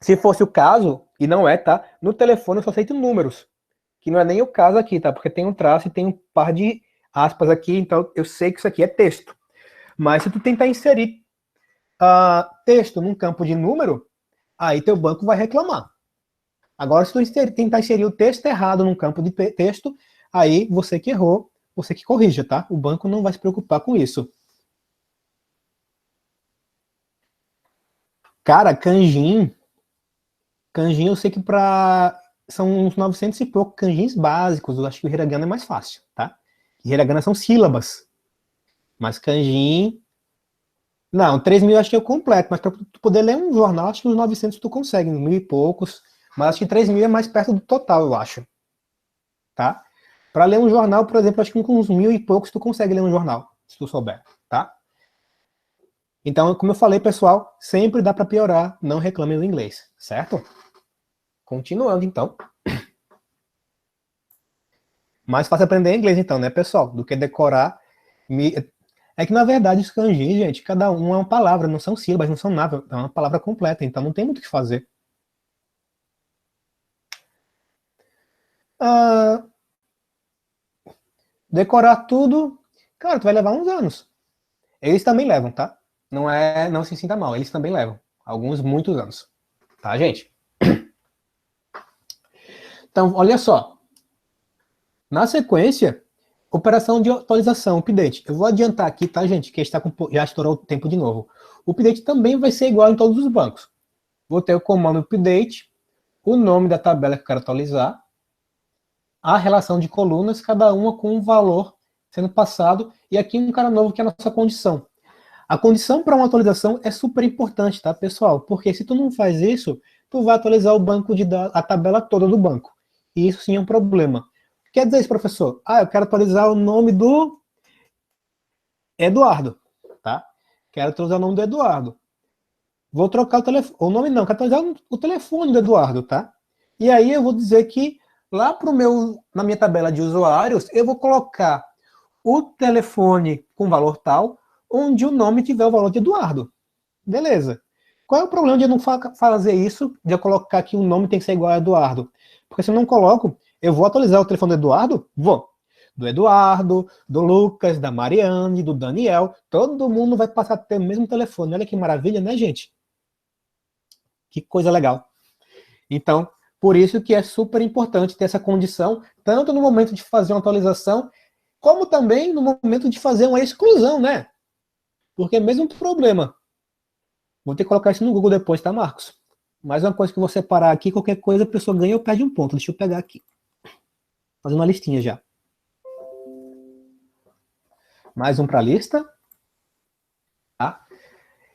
se fosse o caso, e não é, tá? No telefone eu só aceito números, que não é nem o caso aqui, tá? Porque tem um traço e tem um par de aspas aqui, então eu sei que isso aqui é texto. Mas se tu tentar inserir texto num campo de número, aí teu banco vai reclamar. Agora, se tu tentar inserir o texto errado num campo de texto, aí você que errou, você que corrija, tá? O banco não vai se preocupar com isso. Cara, kanjin eu sei que são uns 900 e pouco kanjins básicos. Eu acho que o hiragana é mais fácil, tá? Hiragana são sílabas. Mas kanjin... Não, 3.000 eu acho que é o completo. Mas para tu poder ler um jornal, acho que uns 900 tu consegue, 1.000 e poucos. Mas acho que 3.000 é mais perto do total, eu acho. Tá? Para ler um jornal, por exemplo, acho que com uns 1.000 e poucos tu consegue ler um jornal, se tu souber, tá? Então, como eu falei, pessoal, sempre dá para piorar, não reclame do inglês, certo? Continuando, então. Mais fácil aprender inglês, então, né, pessoal? Do que decorar. É que, na verdade, os kanji, gente, cada um é uma palavra, não são sílabas, não são nada, é uma palavra completa, então não tem muito o que fazer. Ah, decorar tudo, cara, tu vai levar uns anos. Eles também levam, tá? Não se sinta mal, eles também levam. Alguns, muitos anos. Tá, gente? Então, olha só. Na sequência, operação de atualização, update. Eu vou adiantar aqui, tá, gente? Que já estourou o tempo de novo. O update também vai ser igual em todos os bancos. Vou ter o comando update, o nome da tabela que eu quero atualizar, a relação de colunas, cada uma com um valor sendo passado, e aqui um cara novo que é a nossa condição. A condição para uma atualização é super importante, tá, pessoal? Porque se tu não faz isso, tu vai atualizar o banco de dados, a tabela toda do banco. E isso sim é um problema. Quer dizer isso, professor? Eu quero atualizar o nome do Eduardo, tá? Quero atualizar o nome do Eduardo. Vou trocar o telefone, o nome não, quero atualizar o telefone do Eduardo, tá? E aí eu vou dizer que lá na minha tabela de usuários, eu vou colocar o telefone com valor tal, onde o nome tiver o valor de Eduardo. Beleza. Qual é o problema de eu não fazer isso, de eu colocar que o nome tem que ser igual a Eduardo? Porque se eu não coloco, eu vou atualizar o telefone do Eduardo? Vou. Do Eduardo, do Lucas, da Mariane, do Daniel, todo mundo vai passar a ter o mesmo telefone. Olha que maravilha, né, gente? Que coisa legal. Então, por isso que é super importante ter essa condição, tanto no momento de fazer uma atualização, como também no momento de fazer uma exclusão, né? Porque é mesmo problema. Vou ter que colocar isso no Google depois, tá, Marcos? Mais uma coisa que eu vou separar aqui, qualquer coisa a pessoa ganha ou perde um ponto. Deixa eu pegar aqui. Fazendo uma listinha já. Mais um para a lista. Tá?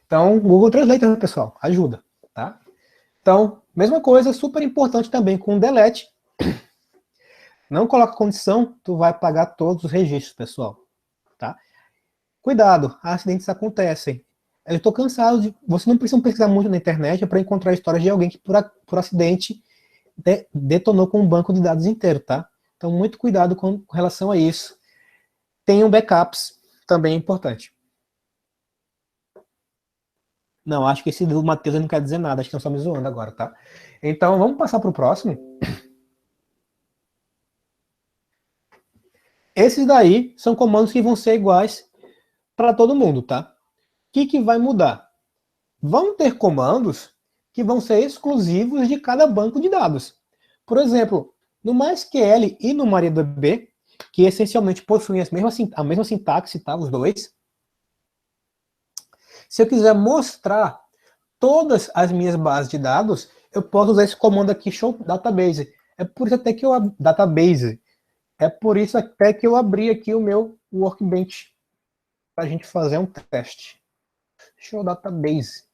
Então, Google Translator, pessoal, ajuda. Tá? Então, mesma coisa, super importante também com o delete. Não coloca condição, tu vai apagar todos os registros, pessoal. Tá? Cuidado, acidentes acontecem. Eu estou cansado de... Você não precisa pesquisar muito na internet para encontrar histórias de alguém que por acidente detonou com um banco de dados inteiro, tá? Então, muito cuidado com relação a isso. Tenham backups, também é importante. Não, acho que esse do Matheus não quer dizer nada, acho que estão só me zoando agora, tá? Então, vamos passar para o próximo. Esses daí são comandos que vão ser iguais para todo mundo, tá? O que vai mudar? Vão ter comandos que vão ser exclusivos de cada banco de dados. Por exemplo, no MySQL e no MariaDB, que essencialmente possuem a mesma sintaxe, tá? Os dois. Se eu quiser mostrar todas as minhas bases de dados, eu posso usar esse comando aqui, show database. É por isso até que database. É por isso até que eu abri aqui o meu workbench para a gente fazer um teste. Show database.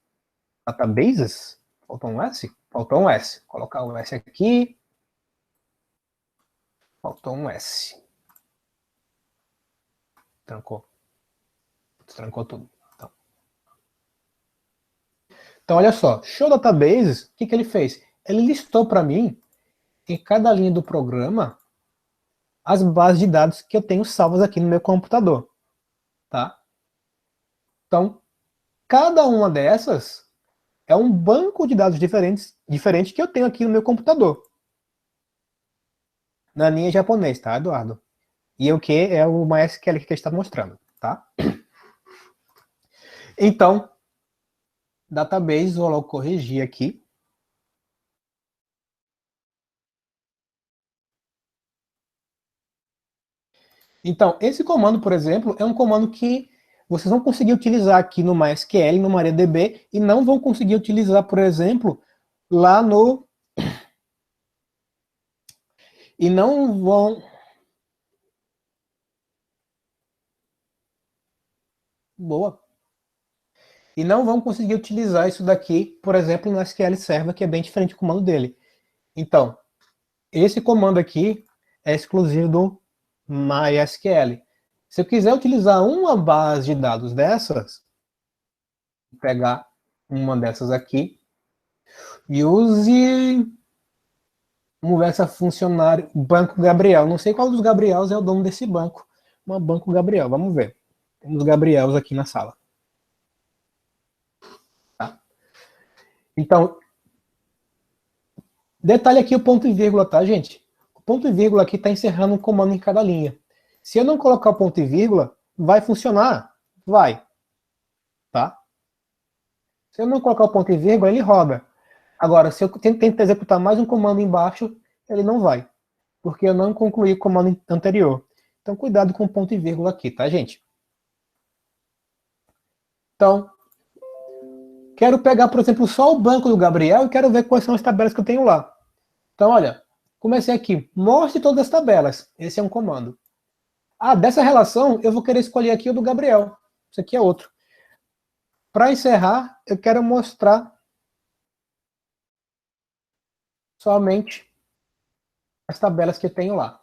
Databases? Faltou um S? Faltou um S. Vou colocar um S aqui. Faltou um S. Trancou. Trancou tudo. Então, olha só. Show Databases, o que ele fez? Ele listou para mim, em cada linha do programa, as bases de dados que eu tenho salvas aqui no meu computador. Tá? Então, cada uma dessas é um banco de dados diferente que eu tenho aqui no meu computador. Na linha japonês, tá, Eduardo? E o que é o MySQL que está mostrando, tá? Então, database, vou logo corrigir aqui. Então, esse comando, por exemplo, é um comando que vocês vão conseguir utilizar aqui no MySQL, no MariaDB, e não vão conseguir utilizar, por exemplo, lá no... E não vão... Boa. E não vão conseguir utilizar isso daqui, por exemplo, no SQL Server, que é bem diferente do comando dele. Então, esse comando aqui é exclusivo do MySQL. Se eu quiser utilizar uma base de dados dessas, vou pegar uma dessas aqui e use... Vamos ver essa funcionária, Banco Gabriel. Não sei qual dos Gabriels é o dono desse banco. Uma Banco Gabriel, vamos ver. Temos Gabriels aqui na sala. Tá? Então, detalhe aqui o ponto e vírgula, tá, gente? O ponto e vírgula aqui está encerrando um comando em cada linha. Se eu não colocar o ponto e vírgula, vai funcionar? Vai. Tá? Se eu não colocar o ponto e vírgula, ele roda. Agora, se eu tentar executar mais um comando embaixo, ele não vai. Porque eu não concluí o comando anterior. Então, cuidado com o ponto e vírgula aqui, tá, gente? Então, quero pegar, por exemplo, só o banco do Gabriel e quero ver quais são as tabelas que eu tenho lá. Então, olha, comecei aqui. Mostre todas as tabelas. Esse é um comando. Ah, dessa relação, eu vou querer escolher aqui o do Gabriel. Isso aqui é outro. Para encerrar, eu quero mostrar somente as tabelas que eu tenho lá.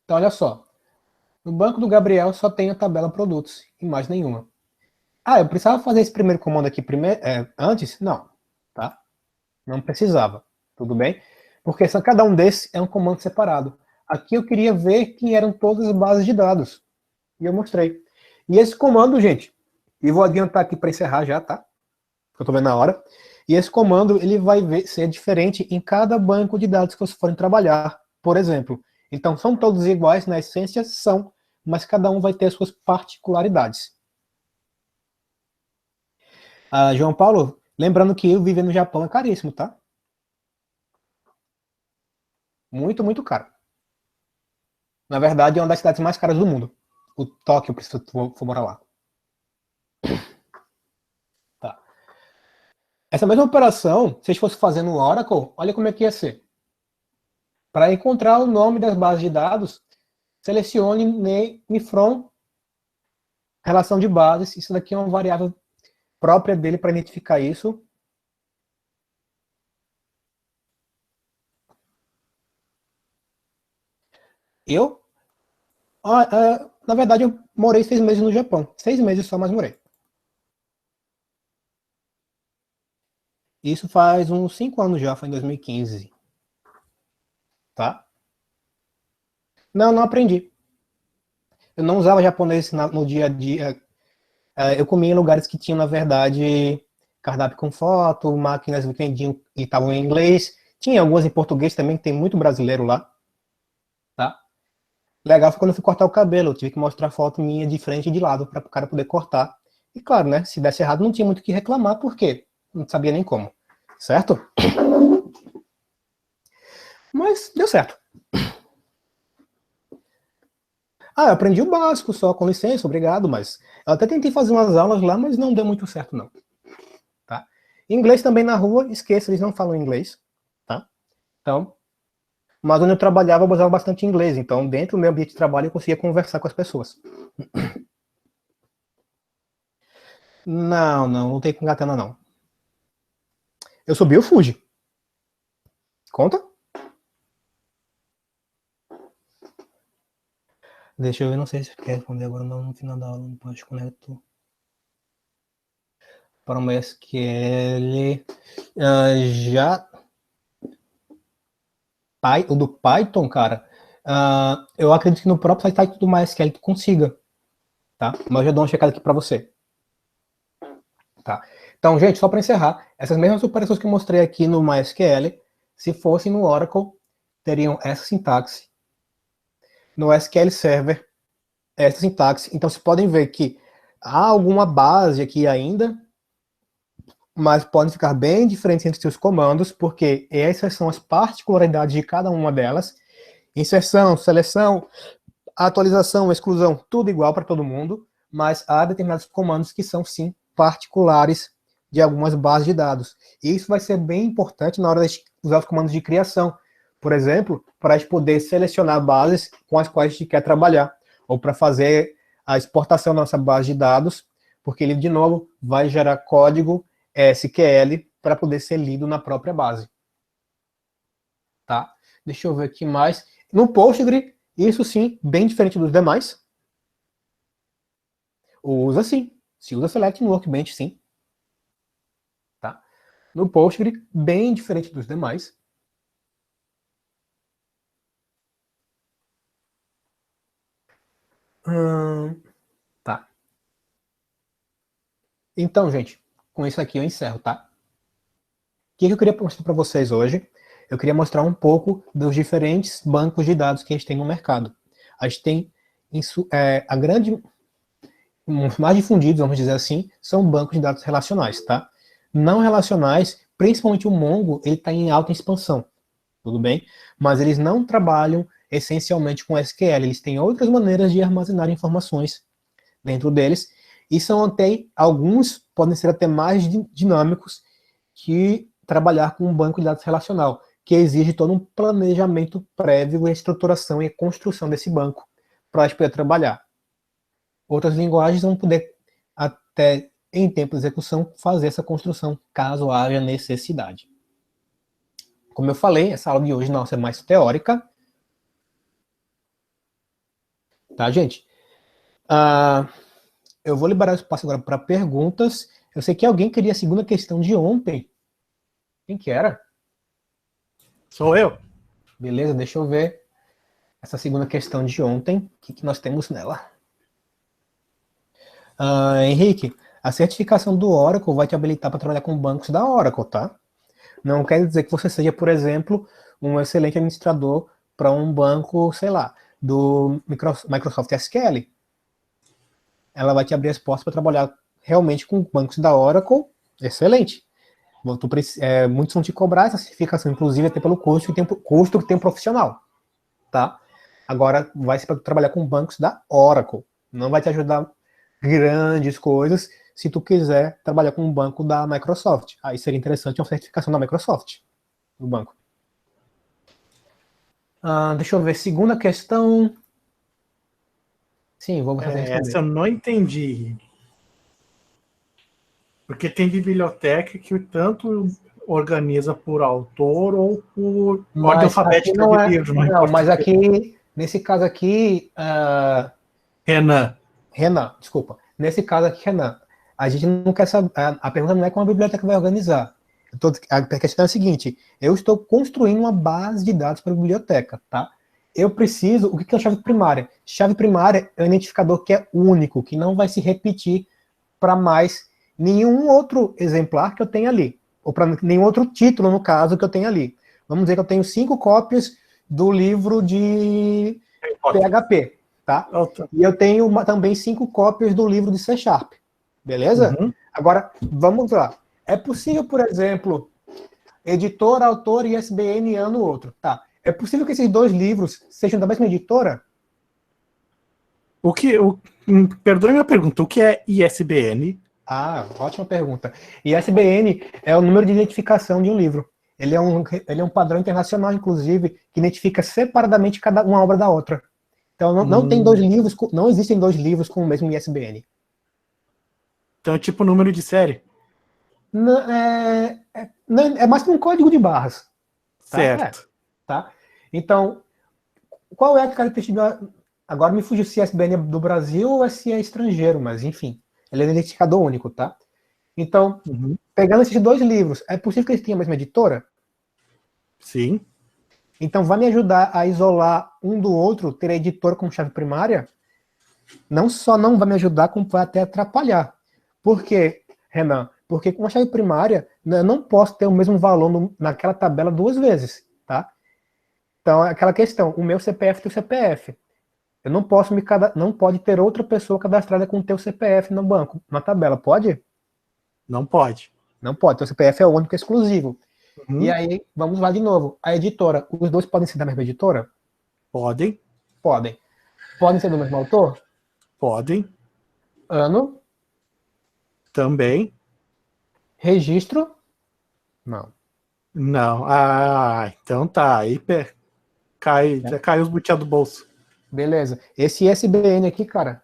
Então, olha só. No banco do Gabriel só tem a tabela produtos e mais nenhuma. Ah, eu precisava fazer esse primeiro comando aqui antes? Não. Tá? Não precisava. Tudo bem? Porque cada um desses é um comando separado. Aqui eu queria ver quem eram todas as bases de dados. E eu mostrei. E esse comando, gente, e vou adiantar aqui para encerrar já, tá? Porque eu tô vendo na hora. E esse comando, ele vai ser diferente em cada banco de dados que vocês forem trabalhar, por exemplo. Então, são todos iguais, na essência são, mas cada um vai ter as suas particularidades. João Paulo, lembrando que eu viver no Japão é caríssimo, tá? Muito, muito caro. Na verdade, é uma das cidades mais caras do mundo. O Tóquio, se tu for morar lá. Tá. Essa mesma operação, se vocês fossem fazer no Oracle, olha como é que ia ser. Para encontrar o nome das bases de dados, selecione name from relação de bases. Isso daqui é uma variável própria dele para identificar isso. Eu, na verdade, eu morei 6 meses no Japão. 6 meses só, mas morei. Isso faz uns 5 anos já, foi em 2015. Tá? Não, não aprendi. Eu não usava japonês no dia a dia. Eu comia em lugares que tinham, na verdade, cardápio com foto, máquinas que vendiam e estavam em inglês. Tinha algumas em português também, que tem muito brasileiro lá. Tá? Legal foi quando eu fui cortar o cabelo. Eu tive que mostrar foto minha de frente e de lado para o cara poder cortar. E claro, né? Se desse errado, não tinha muito o que reclamar, porque não sabia nem como. Certo? Mas deu certo. Eu aprendi o básico só, com licença, obrigado, mas eu até tentei fazer umas aulas lá, mas não deu muito certo, não. Tá? Inglês também na rua, esqueça, eles não falam inglês. Tá? Então, mas onde eu trabalhava, eu usava bastante inglês, então dentro do meu ambiente de trabalho eu conseguia conversar com as pessoas. Não, não tem com katana, não. Eu subi o Fuji. Conta? Deixa eu ver, não sei se quer responder agora não, no final da aula, não pode conectar. Para uma SQL, já o do Python, cara, eu acredito que no próprio site do MySQL tu consiga, tá? Mas eu já dou uma checada aqui para você. Tá. Então, gente, só para encerrar, essas mesmas operações que eu mostrei aqui no MySQL, se fossem no Oracle, teriam essa sintaxe. No SQL Server, essa sintaxe. Então, vocês podem ver que há alguma base aqui ainda, mas podem ficar bem diferentes entre seus comandos, porque essas são as particularidades de cada uma delas. Inserção, seleção, atualização, exclusão, tudo igual para todo mundo, mas há determinados comandos que são, sim, particulares de algumas bases de dados. E isso vai ser bem importante na hora de usar os comandos de criação. Por exemplo, para a gente poder selecionar bases com as quais a gente quer trabalhar, ou para fazer a exportação da nossa base de dados, porque ele, de novo, vai gerar código SQL para poder ser lido na própria base. Tá? Deixa eu ver aqui mais. No Postgre, isso sim, bem diferente dos demais. Usa sim. Se usa Select no Workbench, sim. Tá? No Postgre, bem diferente dos demais. Tá. Então, gente, com isso aqui eu encerro, tá? O que eu queria mostrar para vocês hoje? Eu queria mostrar um pouco dos diferentes bancos de dados que a gente tem no mercado. A gente tem a grande, os mais difundidos, vamos dizer assim, são bancos de dados relacionais, tá? Não relacionais, principalmente o Mongo, ele está em alta expansão, tudo bem? Mas eles não trabalham essencialmente com SQL, eles têm outras maneiras de armazenar informações dentro deles, e são até, alguns podem ser até mais dinâmicos que trabalhar com um banco de dados relacional, que exige todo um planejamento prévio, estruturação e construção desse banco para a gente poder trabalhar. Outras linguagens vão poder, até em tempo de execução, fazer essa construção, caso haja necessidade. Como eu falei, essa aula de hoje nossa é mais teórica. Tá, gente? Eu vou liberar o espaço agora para perguntas. Eu sei que alguém queria a segunda questão de ontem. Quem que era? Sou eu. Beleza, deixa eu ver essa segunda questão de ontem. O que nós temos nela? Henrique, a certificação do Oracle vai te habilitar para trabalhar com bancos da Oracle, tá? Não quer dizer que você seja, por exemplo, um excelente administrador para um banco, sei lá, do Microsoft SQL. Ela vai te abrir as portas para trabalhar realmente com bancos da Oracle. Excelente. Muitos vão te cobrar essa certificação, inclusive até pelo custo que tem um profissional, tá? Agora vai ser para trabalhar com bancos da Oracle. Não vai te ajudar grandes coisas se tu quiser trabalhar com um banco da Microsoft. Aí seria interessante uma certificação da Microsoft no banco. Deixa eu ver, segunda questão. Sim, vou você responder. Essa eu não entendi. Porque tem biblioteca que tanto organiza por autor ou por ordem alfabética não de livro. Não, mas aqui, nesse caso aqui... Renan, desculpa. Nesse caso aqui, Renan, a gente não quer saber... A pergunta não é como a biblioteca vai organizar. A questão é a seguinte, eu estou construindo uma base de dados para a biblioteca, tá? Eu preciso... O que é a chave primária? Chave primária é um identificador que é único, que não vai se repetir para mais nenhum outro exemplar que eu tenha ali, ou para nenhum outro título, no caso, que eu tenha ali. Vamos dizer que eu tenho 5 cópias do livro de PHP, tá? E eu tenho também 5 cópias do livro de C Sharp, beleza? Uhum. Agora, vamos lá. É possível, por exemplo, editor, autor, ISBN, ano, outro, tá? É possível que esses dois livros sejam da mesma editora? Perdoe minha pergunta, o que é ISBN? Ótima pergunta. ISBN é o número de identificação de um livro. Ele é um padrão internacional, inclusive, que identifica separadamente cada uma obra da outra. Então não tem dois livros, não existem dois livros com o mesmo ISBN. Então é tipo número de série? Não, é mais que um código de barras. Tá? Certo. Tá? Então, qual é a característica Agora me fugiu se é ISBN do Brasil ou se é estrangeiro, mas enfim. Ele é um identificador único, tá? Então, pegando esses dois livros, é possível que eles tenham a mesma editora? Sim. Então, vai me ajudar a isolar um do outro, ter a editora como chave primária? Não só não vai me ajudar, como vai até atrapalhar. Por quê, Renan? Porque com a chave primária, eu não posso ter o mesmo valor naquela tabela duas vezes, tá? Então, é aquela questão, o meu CPF tem o CPF. Eu não posso não pode ter outra pessoa cadastrada com o teu CPF no banco, na tabela, pode? Não pode. Não pode, teu CPF é o único exclusivo. E Uhum. aí, vamos lá de novo. A editora, os dois podem ser da mesma editora? Podem. Podem. Podem ser do mesmo autor? Podem. Ano? Também. Registro? Não. Não. Ah, então tá. Aí já caiu os butiá do bolso. Beleza. Esse ISBN aqui, cara,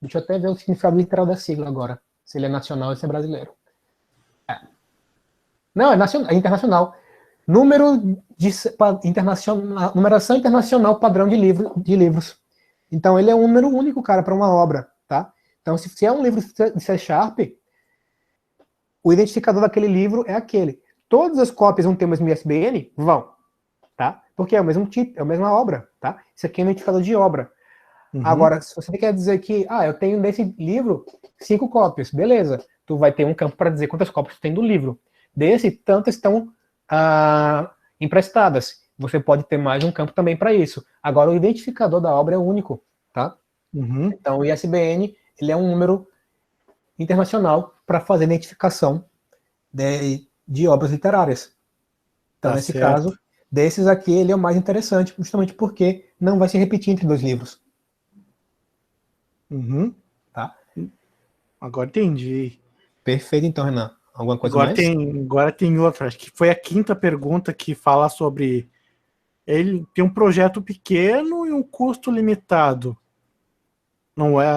deixa eu até ver o significado literal da sigla agora. Se ele é nacional ou se é brasileiro. É. Não, é, nacional, é internacional. Número de internacional, numeração internacional padrão de livros. Então ele é um número único, cara, para uma obra, tá? Então se é um livro de C Sharp, o identificador daquele livro é aquele. Todas as cópias vão ter o mesmo ISBN? Vão, tá? Porque é o mesmo tipo, é a mesma obra, tá? Isso aqui é um identificador de obra. Uhum. Agora, se você quer dizer que, eu tenho desse livro 5 cópias, beleza. Tu vai ter um campo para dizer quantas cópias tu tem do livro. Desse, tantas estão emprestadas. Você pode ter mais um campo também para isso. Agora, o identificador da obra é único, tá? Uhum. Então, o ISBN, ele é um número internacional para fazer identificação de obras literárias. Então, Tá nesse caso, certo. desses aqui, ele é o mais interessante, justamente porque não vai se repetir entre dois livros, Uhum. tá? Agora entendi. Perfeito, então, Renan. Alguma coisa mais? Agora tem outra. Acho que foi a quinta pergunta que fala sobre. Ele tem um projeto pequeno e um custo limitado. Não é.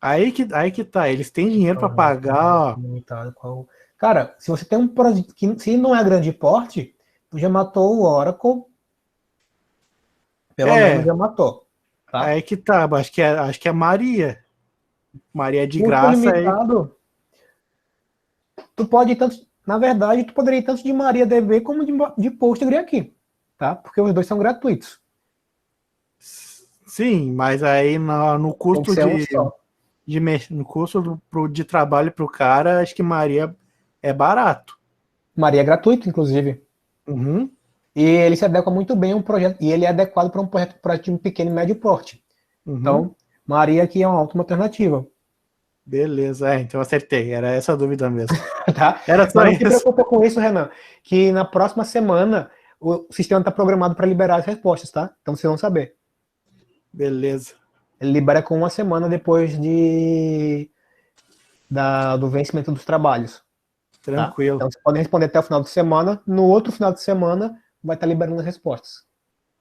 Aí que tá. Eles têm dinheiro para pagar. Limitado, qual... Cara, se você tem um projeto que se não é grande porte, tu já matou o Oracle, pelo menos É, já matou, tá? aí que tá. Acho que é Maria. Maria é de Custo graça aí. limitado, tu pode ir tanto, na verdade, tu poderia ir tanto de MariaDB como de Postgre aqui, tá? Porque os dois são gratuitos. Sim, mas aí no Tem que custo ser um só. no custo de trabalho pro cara, acho que Maria é barato. Maria é gratuito, inclusive. Uhum. E ele se adequa muito bem a um projeto, e ele é adequado para um projeto de um pequeno e médio porte. Uhum. Então, Maria aqui é uma ótima alternativa. Beleza, então acertei. Era essa a dúvida mesmo. Tá? Era só Mas não se isso. preocupe com isso, Renan, que na próxima semana o sistema está programado para liberar as respostas, tá? Então vocês vão saber. Beleza. Ele libera com uma semana depois do vencimento dos trabalhos, tá? Tranquilo. Então vocês podem responder até o final de semana. No outro final de semana vai estar liberando as respostas.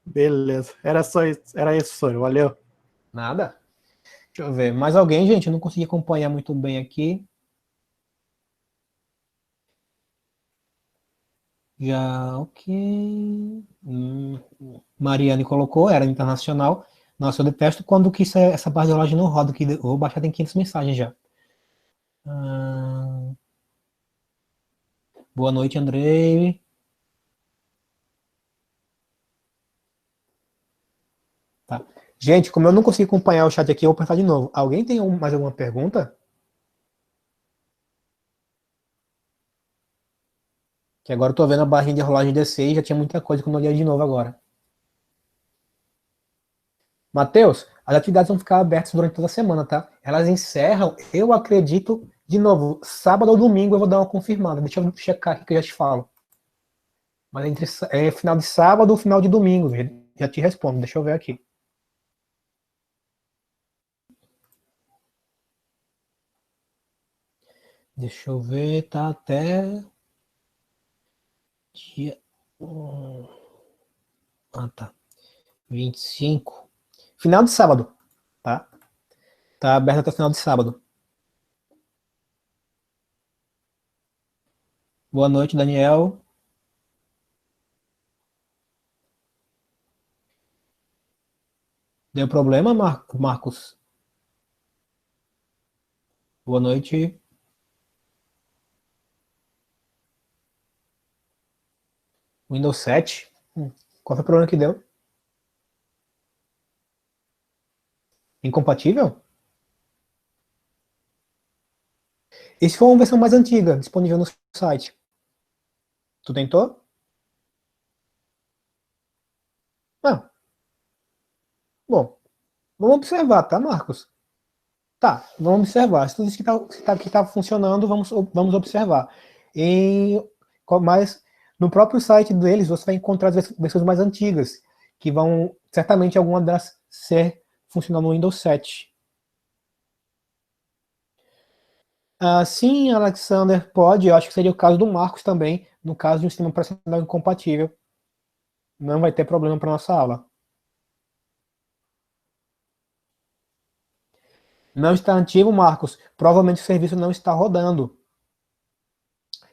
Beleza. Era só isso. Era isso, Sônia. Valeu. Nada? Deixa eu ver. Mais alguém, gente? Eu não consegui acompanhar muito bem aqui. Já, ok. Mariane colocou, era internacional. Nossa, eu detesto quando que essa barra de rolagem não roda, que eu vou baixar, tem 500 mensagens já. Ah, boa noite, Andrei. Tá. Gente, como eu não consegui acompanhar o chat aqui, eu vou apertar de novo. Alguém tem mais alguma pergunta? Que agora eu tô vendo a barrinha de rolagem descer e já tinha muita coisa que eu não olhei de novo agora. Matheus, as atividades vão ficar abertas durante toda a semana, tá? Elas encerram, eu acredito, de novo, sábado ou domingo eu vou dar uma confirmada. Deixa eu checar aqui que eu já te falo. Mas final de sábado ou final de domingo, já te respondo. Deixa eu ver aqui. Deixa eu ver, tá até dia. Tá. 25. Final de sábado, tá? Tá aberto até o final de sábado. Boa noite, Daniel. Deu problema, Marcos? Boa noite. Windows 7? Qual foi o problema que deu? Incompatível? E se for uma versão mais antiga, disponível no site? Tu tentou? Ah, bom. Vamos observar, tá, Marcos? Tá, vamos observar. Se tudo isso que tá funcionando, vamos observar. Mas no próprio site deles, você vai encontrar as versões mais antigas, que vão, certamente, alguma delas ser funcionando no Windows 7. Ah, sim, Alexander, pode. Eu acho que seria o caso do Marcos também, no caso de um sistema operacional incompatível. Não vai ter problema para nossa aula. Não está ativo, Marcos. Provavelmente o serviço não está rodando.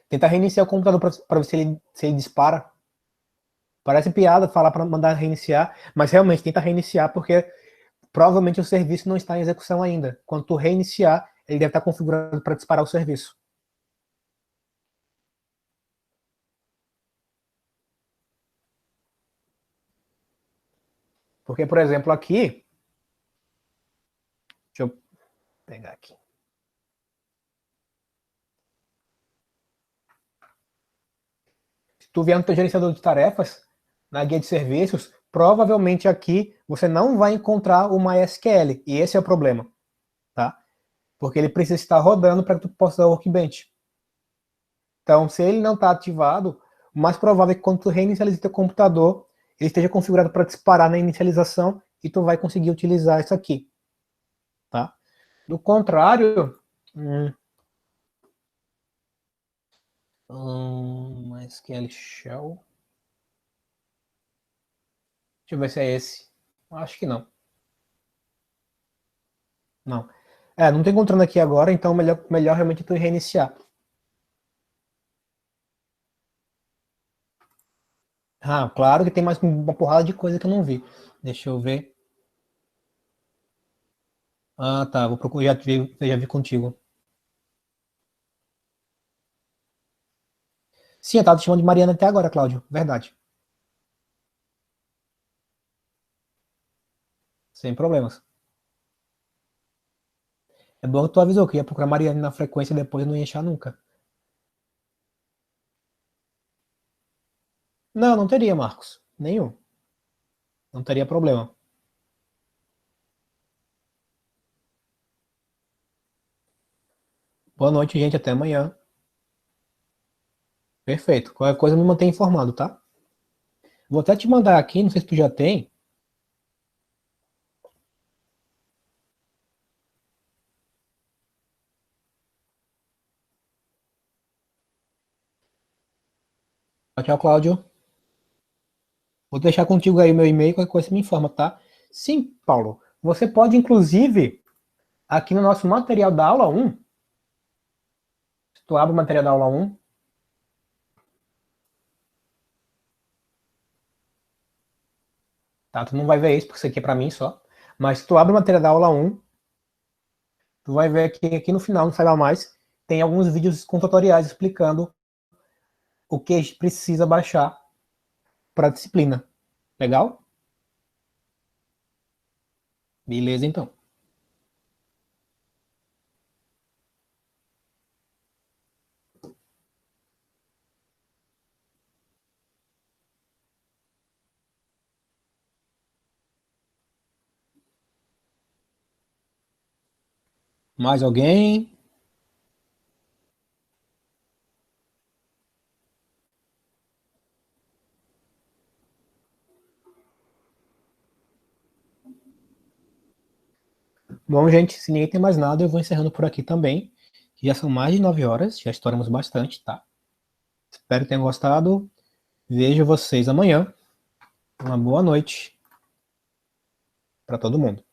Tenta reiniciar o computador para ver se ele dispara. Parece piada falar para mandar reiniciar, mas realmente tenta reiniciar porque provavelmente o serviço não está em execução ainda. Quando tu reiniciar, ele deve estar configurado para disparar o serviço. Porque, por exemplo, aqui, deixa eu pegar aqui. Se tu vier no teu gerenciador de tarefas, na guia de serviços, provavelmente aqui você não vai encontrar o MySQL, e esse é o problema, tá? Porque ele precisa estar rodando para que tu possa usar o Workbench. Então, se ele não está ativado, o mais provável é que quando tu reinicializa teu computador, ele esteja configurado para disparar na inicialização e tu vai conseguir utilizar isso aqui, tá? Do contrário, MySQL Shell, deixa eu ver se é esse. Acho que não. Não. Não tô encontrando aqui agora, então melhor realmente tu reiniciar. Ah, claro que tem mais uma porrada de coisa que eu não vi. Deixa eu ver. Ah, tá. Vou procurar, já vi contigo. Sim, eu tava te chamando de Mariana até agora, Cláudio. Verdade. Sem problemas. É bom que tu avisou que ia procurar Mariana na frequência e depois não ia achar nunca. Não, não teria, Marcos. Nenhum. Não teria problema. Boa noite, gente. Até amanhã. Perfeito. Qualquer coisa me mantém informado, tá? Vou até te mandar aqui, não sei se tu já tem. Tchau, Cláudio. Vou deixar contigo aí o meu e-mail, qualquer coisa você me informa, tá? Sim, Paulo. Você pode, inclusive, aqui no nosso material da aula 1, se tu abre o material da aula 1, tá? Tu não vai ver isso, porque isso aqui é para mim só. Mas se tu abre o material da aula 1, tu vai ver que aqui no final, não saiba mais, tem alguns vídeos com tutoriais explicando o que a gente precisa baixar para a disciplina. Legal? Beleza, então. Mais alguém? Bom, gente, se ninguém tem mais nada, eu vou encerrando por aqui também. Já são mais de 9 horas, já estouramos bastante, tá? Espero que tenham gostado. Vejo vocês amanhã. Uma boa noite para todo mundo.